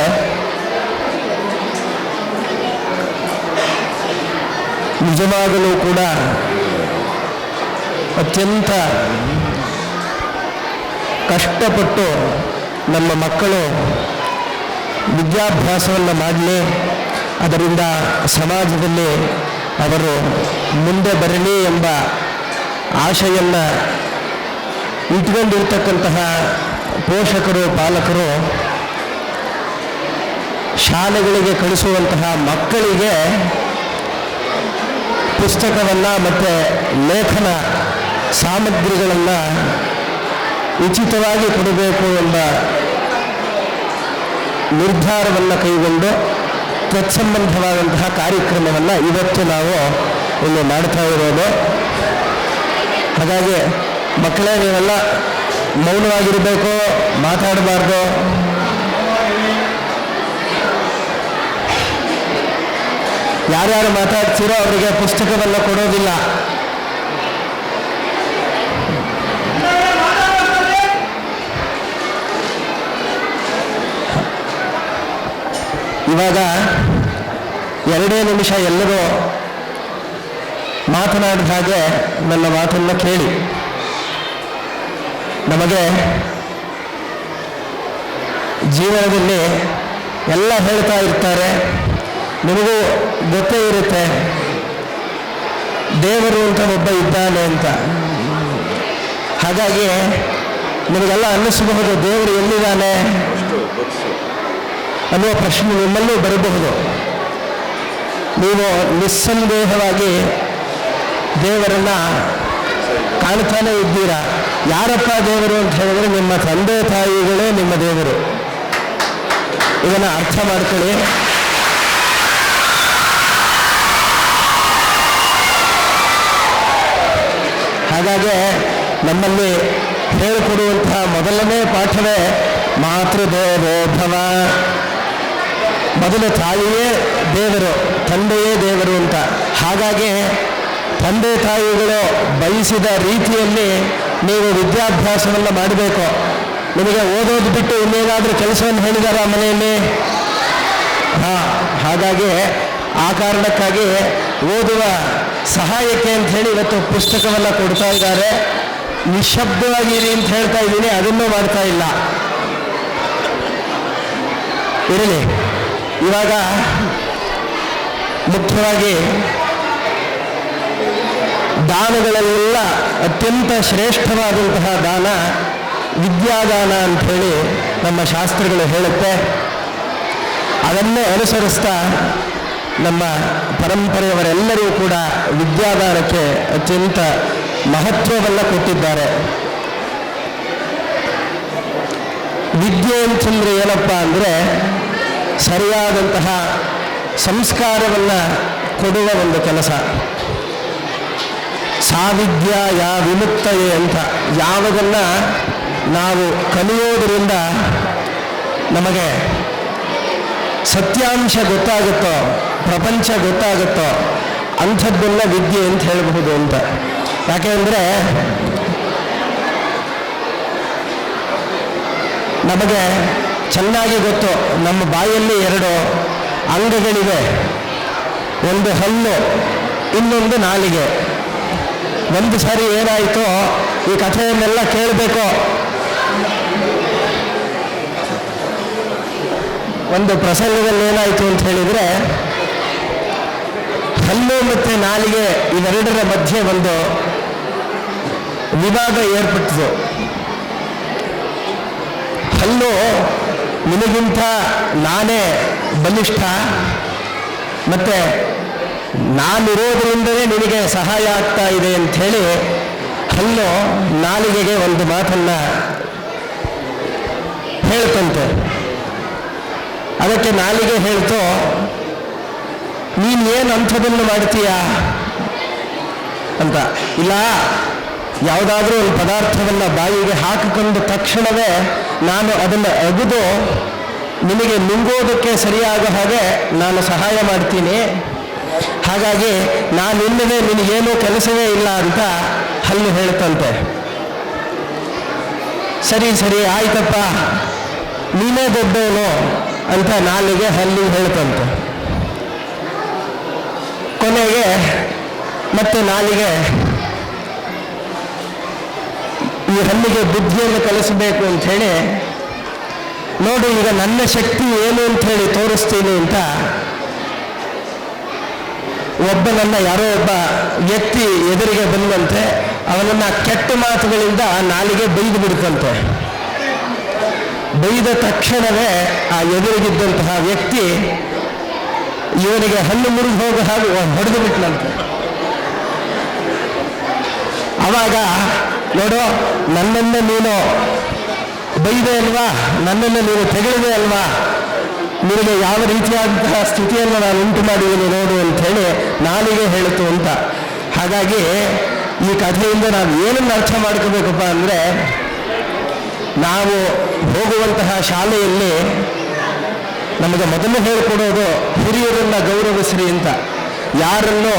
ನಿಜವಾಗಲೂ ಕೂಡ ಅತ್ಯಂತ ಕಷ್ಟಪಟ್ಟು ನಮ್ಮ ಮಕ್ಕಳು ವಿದ್ಯಾಭ್ಯಾಸವನ್ನು ಮಾಡಲಿ, ಅದರಿಂದ ಸಮಾಜದಲ್ಲಿ ಅವರು ಮುಂದೆ ಬರಲಿ ಎಂಬ ಆಶೆಯನ್ನು ಇಟ್ಕೊಂಡಿರ್ತಕ್ಕಂತಹ ಪೋಷಕರು, ಪಾಲಕರು ಶಾಲೆಗಳಿಗೆ ಕಳಿಸುವಂತಹ ಮಕ್ಕಳಿಗೆ ಪುಸ್ತಕವನ್ನು ಮತ್ತು ಲೇಖನ ಸಾಮಗ್ರಿಗಳನ್ನು ಉಚಿತವಾಗಿ ಕೊಡಬೇಕು ಎಂಬ ನಿರ್ಧಾರವನ್ನು ಕೈಗೊಂಡು ತತ್ಸಂಬಂಧವಾದಂತಹ ಕಾರ್ಯಕ್ರಮವನ್ನು ಇವತ್ತು ನಾವು ಇಲ್ಲಿ ಮಾಡ್ತಾ ಇರೋದು. ಹಾಗಾಗಿ ಮಕ್ಕಳೇ, ನೀವೆಲ್ಲ ಮೌನವಾಗಿರಬೇಕು, ಮಾತಾಡಬಾರ್ದು. ಯಾರ್ಯಾರು ಮಾತಾಡ್ತೀರೋ ಅವರಿಗೆ ಪುಸ್ತಕವನ್ನು ಕೊಡೋದಿಲ್ಲ. ಇವಾಗ 2 ನಿಮಿಷ ಎಲ್ಲರೂ ಮಾತನಾಡಿದ ಹಾಗೆ ನನ್ನ ಮಾತನ್ನು ಕೇಳಿ. ನಮಗೆ ಜೀವನದಲ್ಲಿ ಎಲ್ಲ ಹೇಳ್ತಾ ಇರ್ತಾರೆ, ನಿಮಗೂ ಗೊತ್ತೇ ಇರುತ್ತೆ ದೇವರು ಅಂತ ಒಬ್ಬ ಇದ್ದಾನೆ ಅಂತ. ಹಾಗಾಗಿ ನಿಮಗೆಲ್ಲ ಅನ್ನಿಸಬಹುದು ದೇವರು ಎಲ್ಲಿದ್ದಾನೆ ಅನ್ನುವ ಪ್ರಶ್ನೆ ನಿಮ್ಮಲ್ಲೂ ಬರಬಹುದು. ನೀವು ನಿಸ್ಸಂದೇಹವಾಗಿ ದೇವರನ್ನ ಕಾಣ್ತಾನೆ ಇದ್ದೀರಾ. ಯಾರಪ್ಪ ದೇವರು ಅಂತ ಹೇಳಿದ್ರೆ ನಿಮ್ಮ ತಂದೆ ತಾಯಿಗಳೇ ನಿಮ್ಮ ದೇವರು. ಇದನ್ನು ಅರ್ಥ ಮಾಡ್ಕೊಳ್ಳಿ. ಹಾಗಾಗಿ ನಮ್ಮಲ್ಲಿ ಹೇಳಿಕೊಡುವಂತಹ ಮೊದಲನೇ ಪಾಠವೇ ಮಾತೃದೇವೋ ಭವ. ಮೊದಲು ತಾಯಿಯೇ ದೇವರು, ತಂದೆಯೇ ದೇವರು ಅಂತ. ಹಾಗಾಗಿ ತಂದೆ ತಾಯಿಗಳು ಬಯಸಿದ ರೀತಿಯಲ್ಲಿ ನೀವು ವಿದ್ಯಾಭ್ಯಾಸವನ್ನು ಮಾಡಬೇಕು. ನಿಮಗೆ ಓದೋದು ಬಿಟ್ಟು ಇನ್ನೇನಾದರೂ ಕೆಲಸವನ್ನು ಹೇಳಿದಾರ ಮನೆಯಲ್ಲಿ? ಹಾಗಾಗಿ ಆ ಕಾರಣಕ್ಕಾಗಿ ಓದುವ ಸಹಾಯಕ್ಕೆ ಅಂತ ಹೇಳಿ ಇವತ್ತು ಪುಸ್ತಕವನ್ನು ಕೊಡ್ತಾ ಇದ್ದಾರೆ. ನಿಶ್ಶಬ್ದವಾಗಿರಿ ಅಂತ ಹೇಳ್ತಾ ಇದ್ದೀನಿ, ಅದನ್ನೂ ಮಾಡ್ತಾ ಇಲ್ಲ.
ಇರಲಿ. ಇವಾಗ ಮುಖ್ಯವಾಗಿ ದಾನಗಳಲ್ಲೆಲ್ಲ ಅತ್ಯಂತ ಶ್ರೇಷ್ಠವಾದಂತಹ ದಾನ ವಿದ್ಯಾದಾನ ಅಂಥೇಳಿ ನಮ್ಮ ಶಾಸ್ತ್ರಗಳು ಹೇಳುತ್ತೆ. ಅದನ್ನೇ ಅನುಸರಿಸ್ತಾ ನಮ್ಮ ಪರಂಪರೆಯವರೆಲ್ಲರೂ ಕೂಡ ವಿದ್ಯಾದಾನಕ್ಕೆ ಅತ್ಯಂತ ಮಹತ್ವವನ್ನು ಕೊಟ್ಟಿದ್ದಾರೆ. ವಿದ್ಯೆ ಅಂತಂದರೆ ಏನಪ್ಪ ಅಂದರೆ ಸರಿಯಾದಂತಹ ಸಂಸ್ಕಾರವನ್ನು ಕೊಡುವ ಒಂದು ಕೆಲಸ. ಸಾವಿದ್ಯಾ ಯಾ ವಿಮುಕ್ತಯೇ ಅಂತ ಯಾವುದನ್ನು ನಾವು ಕಲಿಯೋದರಿಂದ ನಮಗೆ ಸತ್ಯಾಂಶ ಗೊತ್ತಾಗುತ್ತೋ, ಪ್ರಪಂಚ ಗೊತ್ತಾಗುತ್ತೋ ಅಂಥದ್ದೆಲ್ಲ ವಿದ್ಯೆ ಅಂತ ಹೇಳಬಹುದು ಅಂತ. ಯಾಕೆಂದರೆ ನಮಗೆ ಚೆನ್ನಾಗಿ ಗೊತ್ತು, ನಮ್ಮ ಬಾಯಲ್ಲಿ 2 ಅಂಗಗಳಿವೆ. ಒಂದು ಹಲ್ಲು, ಇನ್ನೊಂದು ನಾಲಿಗೆ. ಒಂದು ಸಾರಿ ಏನಾಯಿತು, ಈ ಕಥೆಯನ್ನೆಲ್ಲ ಕೇಳಬೇಕು. ಒಂದು ಪ್ರಸಂಗದಲ್ಲಿ ಏನಾಯಿತು ಅಂತ ಹೇಳಿದರೆ, ಹಲ್ಲು ಮತ್ತು ನಾಲಿಗೆ ಇವೆರಡರ ಮಧ್ಯೆ ಒಂದು ವಿವಾದ ಏರ್ಪಟ್ಟಿತು. ಹಲ್ಲು ನಿನಗಿಂತ ನಾನೇ ಬಲಿಷ್ಠ, ಮತ್ತು ನಾನಿರೋದ್ರಿಂದಲೇ ನಿನಗೆ ಸಹಾಯ ಆಗ್ತಾ ಇದೆ ಅಂಥೇಳಿ ಹಲ್ಲು ನಾಲಿಗೆಗೆ ಒಂದು ಮಾತನ್ನು ಹೇಳ್ತಂತೆ. ಅದಕ್ಕೆ ನಾಲಿಗೆ ಹೇಳ್ತು, ನೀನು ಏನು ಅಂಥದನ್ನು ಮಾಡ್ತೀಯಾ ಅಂತ. ಇಲ್ಲ, ಯಾವುದಾದ್ರೂ ಒಂದು ಪದಾರ್ಥವನ್ನು ಬಾಯಿಗೆ ಹಾಕಿಕೊಂಡ ತಕ್ಷಣವೇ ನಾನು ಅದನ್ನು ಅಗೆದು ನಿನಗೆ ನುಂಗೋದಕ್ಕೆ ಸರಿಯಾಗೋ ಹಾಗೆ ನಾನು ಸಹಾಯ ಮಾಡ್ತೀನಿ. ಹಾಗಾಗಿ ನಾನಿಲ್ಲದೆ ನಿನಗೇನೂ ಕೆಲಸವೇ ಇಲ್ಲ ಅಂತ ಹಲ್ಲು ಹೇಳ್ತಂತೆ. ಸರಿ ಸರಿ ಆಯ್ತಪ್ಪ, ನೀನೇ ದೊಡ್ಡವನು ಅಂತ ನಾಲಿಗೆ ಹಲ್ಲಿಗೆ ಹೇಳ್ತಂತೆ. ಕೊನೆಗೆ ಮತ್ತೆ ನಾಲಿಗೆ ಈ ಹಲ್ಲಿಗೆ ಬುದ್ಧಿಯನ್ನು ಕಲಿಸಬೇಕು ಅಂಥೇಳಿ, ನೋಡು ಈಗ ನನ್ನ ಶಕ್ತಿ ಏನು ಅಂಥೇಳಿ ತೋರಿಸ್ತೀನಿ ಅಂತ ಯಾರೋ ಒಬ್ಬ ವ್ಯಕ್ತಿ ಎದುರಿಗೆ ಬಂದಂತೆ ಅವನನ್ನು ಕೆಟ್ಟ ಮಾತುಗಳಿಂದ ನಾಲಿಗೆ ಬೈದು ಬಿಡುತ್ತಂತೆ. ಬೈದ ತಕ್ಷಣವೇ ಆ ಎದುರಿಗಿದ್ದಂತಹ ವ್ಯಕ್ತಿ ಇವನಿಗೆ ಹಲ್ಲು ಮುರಿದು ಹೋಗೋ ಹಾಗೆ ಹೊಡೆದು ಬಿಟ್ಟನಂತೆ. ಆವಾಗ ನೋಡು, ನನ್ನನ್ನು ನೀನು ಬೈದೆ ಅಲ್ವಾ, ನನ್ನನ್ನು ನೀನು ತೆಗೆಳಿದೆ ಅಲ್ವಾ, ನಿನಗೆ ಯಾವ ರೀತಿಯಾದಂತಹ ಸ್ಥಿತಿಯನ್ನು ನಾನು ಉಂಟು ಮಾಡಿದ್ದೀನಿ ನೋಡು ಅಂಥೇಳಿ ನಾಲಿಗೆ ಹೇಳಿತು ಅಂತ. ಹಾಗಾಗಿ ಈ ಕಥೆಯಿಂದ ನಾವು ಏನನ್ನು ಅರ್ಥ ಮಾಡ್ಕೋಬೇಕಪ್ಪ ಅಂದರೆ, ನಾವು ಹೋಗುವಂತಹ ಶಾಲೆಯಲ್ಲಿ ನಮಗೆ ಮೊದಲು ಹೇಳಿಕೊಡೋದು ಹಿರಿಯರನ್ನು ಗೌರವಿಸ್ರಿ ಅಂತ. ಯಾರನ್ನು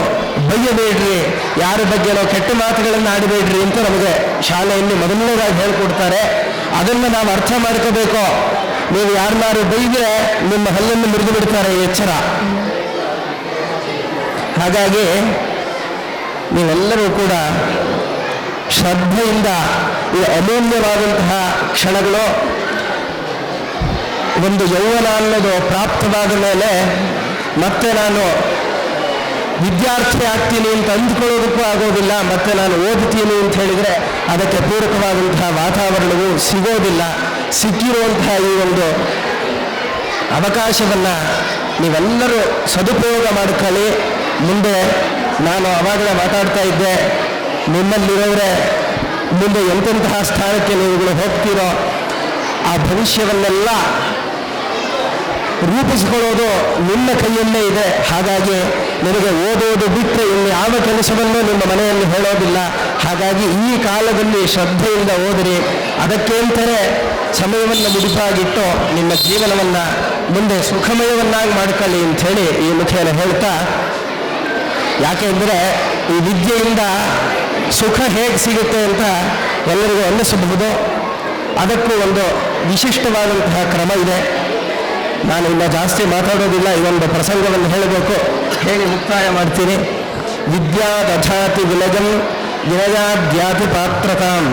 ಬೈಯಬೇಡ್ರಿ, ಯಾರ ಬಗ್ಗೆನೋ ಕೆಟ್ಟ ಮಾತುಗಳನ್ನು ಆಡಬೇಡ್ರಿ ಅಂತ ನಮಗೆ ಶಾಲೆಯಲ್ಲಿ ಮೊದಲನೇದಾಗಿ ಹೇಳ್ಕೊಡ್ತಾರೆ. ಅದನ್ನು ನಾವು ಅರ್ಥ ಮಾಡ್ಕೋಬೇಕು. ನೀವು ಯಾರನ್ನಾರು ಬೈದರೆ ನಿಮ್ಮ ಹಲ್ಲನ್ನು ಮುರಿದು ಬಿಡ್ತಾರೆ, ಎಚ್ಚರ. ಹಾಗಾಗಿ ನೀವೆಲ್ಲರೂ ಕೂಡ ಶ್ರದ್ಧೆಯಿಂದ ಈ ಅಮೂಲ್ಯವಾದಂತಹ ಕ್ಷಣಗಳು, ಒಂದು ಯೌವನ ಅನ್ನೋದು ಪ್ರಾಪ್ತವಾದ ಮೇಲೆ ಮತ್ತೆ ನಾನು ವಿದ್ಯಾರ್ಥಿ ಆಗ್ತೀನಿ ಅಂತ ಅಂದ್ಕೊಳ್ಳೋದಕ್ಕೂ ಆಗೋದಿಲ್ಲ, ಮತ್ತೆ ನಾನು ಓದ್ತೀನಿ ಅಂತ ಹೇಳಿದರೆ ಅದಕ್ಕೆ ಪೂರಕವಾದಂತಹ ವಾತಾವರಣವು ಸಿಗೋದಿಲ್ಲ. ಸಿಕ್ಕಿರುವಂತಹ ಈ ಒಂದು ಅವಕಾಶವನ್ನು ನೀವೆಲ್ಲರೂ ಸದುಪಯೋಗ ಮಾಡ್ಕೊಳ್ಳಿ. ಮುಂದೆ ನಾನು ಅವಾಗಲೇ ಮಾತಾಡ್ತಾ ಇದ್ದೆ, ನಿಮ್ಮಲ್ಲಿರೋರೆ ಮುಂದೆ ಎಂತೆಂತಹ ಸ್ಥಾನಕ್ಕೆ ನೀವುಗಳು ಹೋಗ್ತೀರೋ ಆ ಭವಿಷ್ಯವನ್ನೆಲ್ಲ ರೂಪಿಸಿಕೊಳ್ಳೋದು ನಿಮ್ಮ ಕೈಯಲ್ಲೇ ಇದೆ. ಹಾಗಾಗಿ ನಿಮಗೆ ಓದೋದು ಬಿಟ್ಟರೆ ಇನ್ನು ಯಾವ ಕೆಲಸವನ್ನು ನಿಮ್ಮ ಮನೆಯಲ್ಲಿ ಹೇಳೋದಿಲ್ಲ. ಹಾಗಾಗಿ ಈ ಕಾಲದಲ್ಲಿ ಶ್ರದ್ಧೆಯಿಂದ ಓದಿರಿ, ಅದಕ್ಕೆ ಅಂತಲೇ ಸಮಯವನ್ನು ಮುಡಿಪಾಗಿಟ್ಟು ನಿಮ್ಮ ಜೀವನವನ್ನು ಮುಂದೆ ಸುಖಮಯವನ್ನಾಗಿ ಮಾಡ್ಕೊಳ್ಳಿ ಅಂಥೇಳಿ ಈ ಮುಖೇನ ಹೇಳ್ತಾ, ಯಾಕೆಂದರೆ ಈ ವಿದ್ಯೆಯಿಂದ ಸುಖ ಹೇಗೆ ಸಿಗುತ್ತೆ ಅಂತ ಎಲ್ಲರಿಗೂ ಅನ್ನಿಸಬಹುದು. ಅದಕ್ಕೂ ಒಂದು ವಿಶಿಷ್ಟವಾದಂತಹ ಕ್ರಮ ಇದೆ. ನಾನು ಇನ್ನೂ ಜಾಸ್ತಿ ಮಾತಾಡೋದಿಲ್ಲ, ಇದೊಂದು ಪ್ರಸಂಗವನ್ನು ಹೇಳಬೇಕು, ಹೇಳಿ ಮುಕ್ತಾಯ ಮಾಡ್ತೀನಿ. ವಿದ್ಯಾ ದಧಾತಿ ವಿಲಜಂ ವಿನಯಾದ್ಯಾತಿ ಪಾತ್ರತಾಂ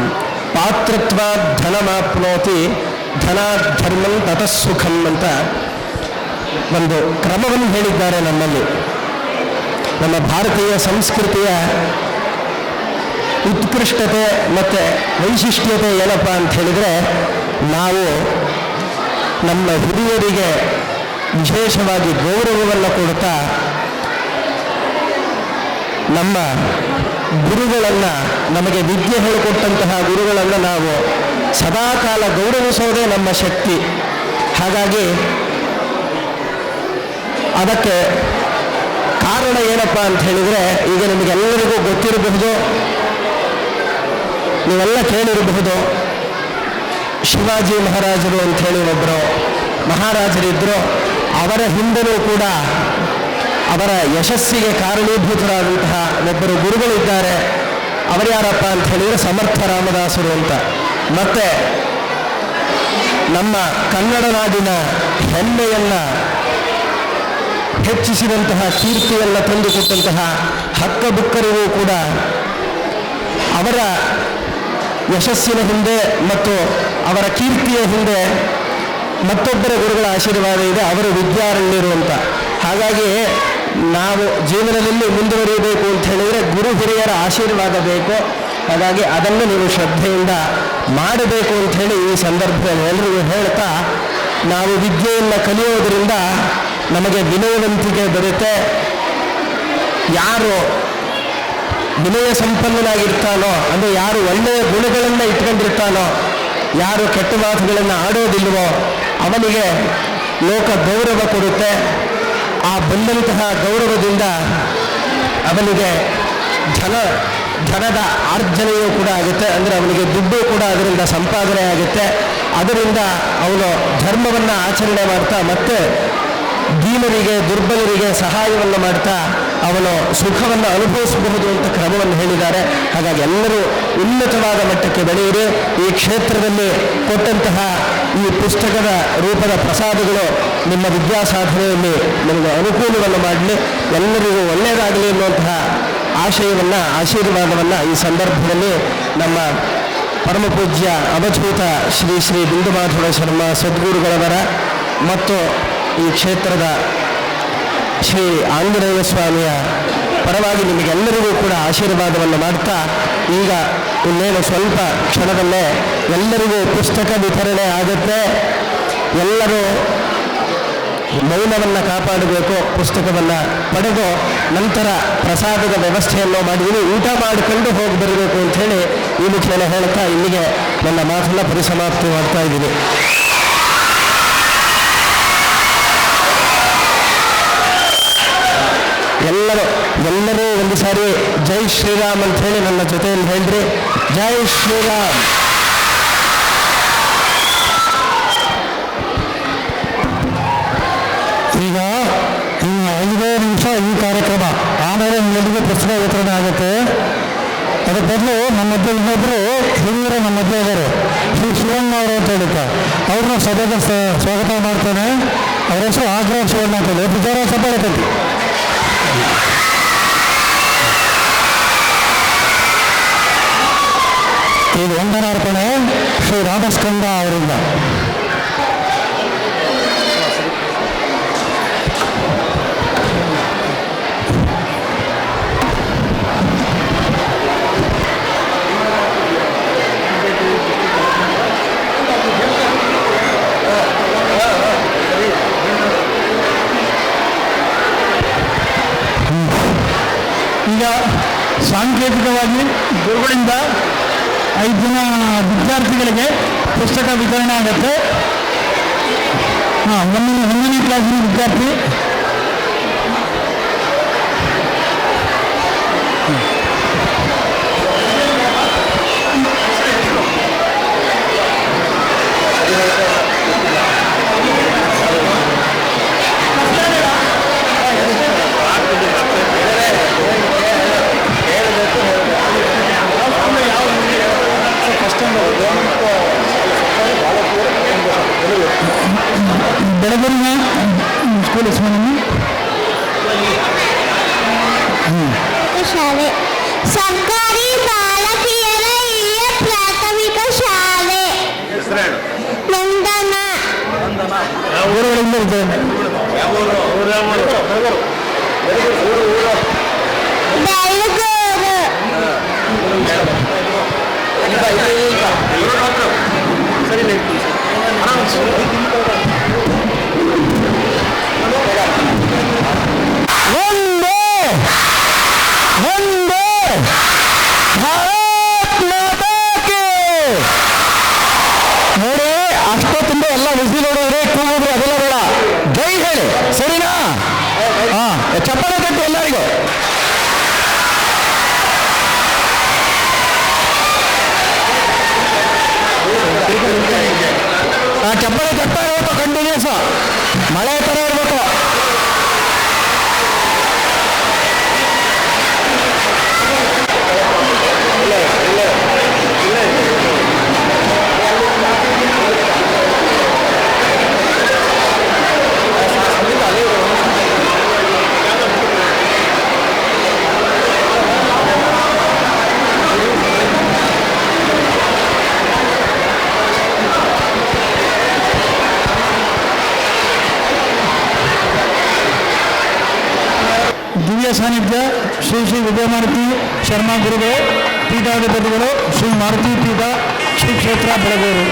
ಪಾತ್ರತ್ವಾತ್ ಧನಮಾಪ್ನೋತಿ ಧನಾತ್ ಧರ್ಮಂ ತತಃ ಸುಖಂ ಅಂತ
ಒಂದು ಕ್ರಮವನ್ನು ಹೇಳಿದ್ದಾರೆ ನಮ್ಮಲ್ಲಿ. ನಮ್ಮ ಭಾರತೀಯ ಸಂಸ್ಕೃತಿಯ ಉತ್ಕೃಷ್ಟತೆ ಮತ್ತು ವೈಶಿಷ್ಟ್ಯತೆ ಏನಪ್ಪ ಅಂತ ಹೇಳಿದರೆ, ನಾವು ನಮ್ಮ ಹಿರಿಯರಿಗೆ ವಿಶೇಷವಾಗಿ ಗೌರವವನ್ನು ಕೊಡುತ್ತಾ ನಮ್ಮ ಗುರುಗಳನ್ನು, ನಮಗೆ ವಿದ್ಯೆ ಹೇಳಿಕೊಟ್ಟಂತಹ ಗುರುಗಳನ್ನು ನಾವು ಸದಾಕಾಲ ಗೌರವಿಸೋದೇ ನಮ್ಮ ಶಕ್ತಿ. ಹಾಗಾಗಿ ಅದಕ್ಕೆ ಕಾರಣ ಏನಪ್ಪ ಅಂತ ಹೇಳಿದರೆ, ಈಗ ನಿಮಗೆಲ್ಲರಿಗೂ ಗೊತ್ತಿರಬಹುದು, ನೀವೆಲ್ಲ ಕೇಳಿರಬಹುದು, ಶಿವಾಜಿ ಮಹಾರಾಜರು ಅಂಥೇಳಿ ಒಬ್ಬರು ಮಹಾರಾಜರಿದ್ದರು. ಅವರ ಹಿಂದೆಯೂ ಕೂಡ ಅವರ ಯಶಸ್ಸಿಗೆ ಕಾರಣೀಭೂತರಾದಂತಹ ಒಬ್ಬರು ಗುರುಗಳಿದ್ದಾರೆ. ಅವರು ಯಾರಪ್ಪ ಅಂತ ಹೇಳಿದರೆ ಸಮರ್ಥ ರಾಮದಾಸರು ಅಂತ. ಮತ್ತು ನಮ್ಮ ಕನ್ನಡ ನಾಡಿನ ಹೆಮ್ಮೆಯನ್ನು ಹೆಚ್ಚಿಸಿದಂತಹ, ಕೀರ್ತಿಯನ್ನು ತಂದುಕೊಟ್ಟಂತಹ ಹಕ್ಕಬುಕ್ಕರಿಗೂ ಕೂಡ ಅವರ ಯಶಸ್ಸಿನ ಹಿಂದೆ ಮತ್ತು ಅವರ ಕೀರ್ತಿಯ ಹಿಂದೆ ಮತ್ತೊಬ್ಬರ ಗುರುಗಳ ಆಶೀರ್ವಾದ ಇದೆ, ಅವರು ವಿದ್ಯಾರಣ್ಯರು ಅಂತ. ಹಾಗಾಗಿ ನಾವು ಜೀವನದಲ್ಲಿ ಮುಂದುವರಿಯಬೇಕು ಅಂತ ಹೇಳಿದರೆ ಗುರು ಹಿರಿಯರ ಆಶೀರ್ವಾದ ಬೇಕು. ಹಾಗಾಗಿ ಅದನ್ನು ನೀವು ಶ್ರದ್ಧೆಯಿಂದ ಮಾಡಬೇಕು ಅಂಥೇಳಿ ಈ ಸಂದರ್ಭದಲ್ಲಿ ಎಲ್ಲರಿಗೂ ಹೇಳ್ತಾ, ನಾವು ವಿದ್ಯೆಯನ್ನು ಕಲಿಯೋದರಿಂದ ನಮಗೆ ವಿನಯವಂತಿಕೆ ಬರುತ್ತೆ. ಯಾರು ವಿನಯ ಸಂಪನ್ನನಾಗಿರ್ತಾನೋ, ಅಂದರೆ ಯಾರು ಒಳ್ಳೆಯ ಗುಣಗಳನ್ನು ಇಟ್ಕೊಂಡಿರ್ತಾನೋ, ಯಾರು ಕೆಟ್ಟ ಮಾತುಗಳನ್ನು ಆಡೋದಿಲ್ವೋ ಅವನಿಗೆ ಲೋಕ ಗೌರವ ಕೊಡುತ್ತೆ. ಆ ಬಂದಂತಹ ಗೌರವದಿಂದ ಅವನಿಗೆ ಧನದ ಆರ್ಜನೆಯೂ ಕೂಡ ಆಗುತ್ತೆ, ಅಂದರೆ ಅವನಿಗೆ ದುಡ್ಡು ಕೂಡ ಅದರಿಂದ ಸಂಪಾದನೆ ಆಗುತ್ತೆ. ಅದರಿಂದ ಅವನು ಧರ್ಮವನ್ನು ಆಚರಣೆ ಮಾಡ್ತಾ ಮತ್ತೆ ದೀನರಿಗೆ, ದುರ್ಬಲರಿಗೆ ಸಹಾಯವನ್ನು ಮಾಡ್ತಾ ಅವನು ಸುಖವನ್ನು ಅನುಭವಿಸಬಹುದು ಅಂತ ಕ್ರಮವನ್ನು ಹೇಳಿದ್ದಾರೆ. ಹಾಗಾಗಿ ಎಲ್ಲರೂ ಉನ್ನತವಾದ ಮಟ್ಟಕ್ಕೆ ಬೆಳೆಯಿರಿ. ಈ ಕ್ಷೇತ್ರದಲ್ಲಿ ಕೊಟ್ಟಂತಹ ಈ ಪುಸ್ತಕದ ರೂಪದ ಪ್ರಸಾದಗಳು ನಿಮ್ಮ ವಿದ್ಯಾಸಾಧನೆಯಲ್ಲಿ ನಿಮಗೆ ಅನುಕೂಲವನ್ನು ಮಾಡಲಿ, ಎಲ್ಲರಿಗೂ ಒಳ್ಳೆಯದಾಗಲಿ ಎನ್ನುವಂತಹ ಆಶಯವನ್ನು, ಆಶೀರ್ವಾದವನ್ನು ಈ ಸಂದರ್ಭದಲ್ಲಿ ನಮ್ಮ ಪರಮಪೂಜ್ಯ ಅವಧೂತ ಶ್ರೀ ಶ್ರೀ ಬಿಂದುಮಾಧವ ಶರ್ಮಾ ಸದ್ಗುರುಗಳವರ ಮತ್ತು ಈ ಕ್ಷೇತ್ರದ ಶ್ರೀ ಆಂಜನೇಯ ಸ್ವಾಮಿಯ ಪರವಾಗಿ ನಿಮಗೆಲ್ಲರಿಗೂ ಕೂಡ ಆಶೀರ್ವಾದವನ್ನು ಮಾಡ್ತಾ, ಈಗ ಇನ್ನೇನು ಸ್ವಲ್ಪ ಕ್ಷಣದಲ್ಲೇ ಎಲ್ಲರಿಗೂ ಪುಸ್ತಕ ವಿತರಣೆ ಆಗುತ್ತೆ. ಎಲ್ಲರೂ ಮೌನವನ್ನು ಕಾಪಾಡಬೇಕು. ಪುಸ್ತಕವನ್ನು ಪಡೆದು ನಂತರ ಪ್ರಸಾದದ ವ್ಯವಸ್ಥೆಯನ್ನು ಮಾಡಿದ್ದೀನಿ, ಊಟ ಮಾಡಿಕೊಂಡು ಹೋಗಿ ಬರಬೇಕು ಅಂಥೇಳಿ ಈ ಮುಖ್ಯನ ಹೇಳ್ತಾ ಇಲ್ಲಿಗೆ ನನ್ನ ಮಾತನ್ನು ಪರಿಸಮಾಪ್ತಿ ಮಾಡ್ತಾ ಇದ್ದೀನಿ. ಎಲ್ಲರೂ ಒಂದು ಸಾರಿ ಜೈ ಶ್ರೀರಾಮ್ ಅಂತ ಹೇಳಿ ನನ್ನ ಜೊತೆಯಲ್ಲಿ ಹೇಳ್ರಿ. ಜೈ ಶ್ರೀರಾಮ್. ಈಗ 5 ನಿಮಿಷ ಈ ಕಾರ್ಯಕ್ರಮ ಆಮೇಲೆ ಎಲ್ಲರಿಗೂ ಪುಸ್ತಕ ವಿತರಣೆ ಆಗುತ್ತೆ. ಅದರ ಬದಲು ನಮ್ಮ ಮಧ್ಯೆ ಇನ್ನೊಬ್ಬರು ಹಿರಿಯರು ನಮ್ಮ ಮಧ್ಯೆ ಇದ್ದಾರೆ, ಶ್ರೀ ಶಿವಣ್ಣ ಅವರು ಅಂತ ಹೇಳಿದ್ದ, ಅವ್ರನ್ನ ಸಭೆಗೆ ಸ್ವಾಗತ ಮಾಡ್ತೇನೆ. ಅವರ ಹೆಸರು ಆಗ್ರಹ ಶಿವಣ್ಣ ಅಂತ ಹೇಳಿ ವಿಚಾರ ಸಭೆ ತಂದು ಈಗ ವಂದನಾರ್ಪಣೆ ಶ್ರೀ ರಾಮಸ್ಕಂದ ಅವರಿಂದ. ಈಗ ಸಾಂಕೇತಿಕವಾಗಿ ಗುರುಗಳಿಂದ 5 ಜನ ವಿದ್ಯಾರ್ಥಿಗಳಿಗೆ ಪುಸ್ತಕ ವಿತರಣೆ ಆಗುತ್ತೆ. 1ನೇ ಕ್ಲಾಸಿನ ವಿದ್ಯಾರ್ಥಿ ಬೆಳಗರಿನ ಸ್ಕೂಲ್
ಶಾಲೆ ಸರ್ಕಾರಿ ಬಾಲಕಿಯರ ಹಿರಿಯ ಪ್ರಾಥಮಿಕ ಶಾಲೆ ನಂದನ
ಊರುಗಳಿಂದ ಇದ್ದೇನೆ. ನೋಡಿ, ಅಷ್ಟೊತ್ತಿಂದ ಎಲ್ಲ ವಿಸಿಲ್ ಹೊಡೋದ್ರೆ ಕೂಗಿದ್ರೆ ಅದೆಲ್ಲ ಬೇಡ, ಜೈ ಹೇಳಿ, ಸರಿನಾ? ಹಾ, ಚಪ್ಪಾಳೆ ತಟ್ಟಿ ಎಲ್ಲರಿಗೂ. ಚಪ್ಪಾಳೆ ತಟ್ಟ ಇರಬೇಕು, ಕಂಟಿನ್ಯೂಸ್ ಮಳೆ ಥರ ಇರಬೇಕು. ದಿವ್ಯ ಸಾನ್ನಿಧ್ಯ ಶ್ರೀ ಶ್ರೀ ವಿದ್ಯಾಮಾರುತಿ ಶರ್ಮಾ ಗುರುಗಳು, ಪೀಠಾಧಿಪತಿಗಳು, ಶ್ರೀ ಮಾರುತಿ ಪೀಠ, ಶ್ರೀ ಕ್ಷೇತ್ರ ಬೆಳಗೂರು.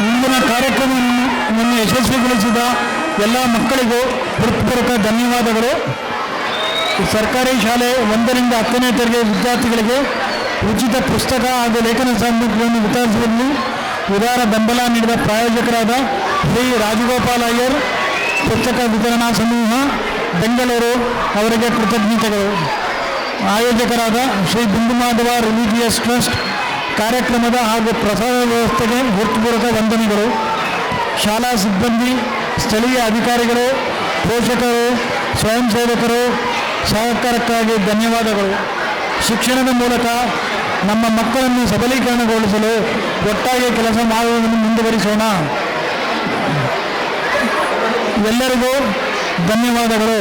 ಇಂದಿನ ಕಾರ್ಯಕ್ರಮವನ್ನು ಯಶಸ್ವಿಗೊಳಿಸಿದ ಎಲ್ಲ ಮಕ್ಕಳಿಗೂ ಹೃತ್ಪೂರ್ವಕ ಧನ್ಯವಾದಗಳು. ಸರ್ಕಾರಿ ಶಾಲೆ 1ರಿಂದ 10ನೇ ತರಗತಿ ವಿದ್ಯಾರ್ಥಿಗಳಿಗೆ ಉಚಿತ ಪುಸ್ತಕ ಹಾಗೂ ಲೇಖನ ಸಾಮಗ್ರಿಗಳನ್ನು ವಿತರಿಸುವಲ್ಲಿ ಉದಾರ ಬೆಂಬಲ ನೀಡಿದ ಪ್ರಾಯೋಜಕರಾದ ಶ್ರೀ ರಾಜಗೋಪಾಲ್ ಅಯ್ಯರ್ ಪುಸ್ತಕ ವಿತರಣಾ ಸಮೂಹ ಬೆಂಗಳೂರು ಅವರಿಗೆ ಕೃತಜ್ಞತೆಗಳು. ಆಯೋಜಕರಾದ ಶ್ರೀ ಬಿಂದುಮಾಧವ ರಿಲಿಜಿಯಸ್ ಟ್ರಸ್ಟ್ ಕಾರ್ಯಕ್ರಮದ ಹಾಗೂ ಪ್ರಸಾರ ವ್ಯವಸ್ಥೆಗೆ ಹೃತ್ಪೂರ್ವಕ ವಂದನೆಗಳು. ಶಾಲಾ ಸಿಬ್ಬಂದಿ, ಸ್ಥಳೀಯ ಅಧಿಕಾರಿಗಳು, ಪೋಷಕರು, ಸ್ವಯಂ ಸೇವಕರು ಸಹಕಾರಕ್ಕಾಗಿ ಧನ್ಯವಾದಗಳು. ಶಿಕ್ಷಣದ ಮೂಲಕ ನಮ್ಮ ಮಕ್ಕಳನ್ನು ಸಬಲೀಕರಣಗೊಳಿಸಲು ಒಟ್ಟಾಗಿ ಕೆಲಸ ಮಾಡುವುದನ್ನು ಮುಂದುವರಿಸೋಣ. ಎಲ್ಲರಿಗೂ ಧನ್ಯವಾದಗಳು.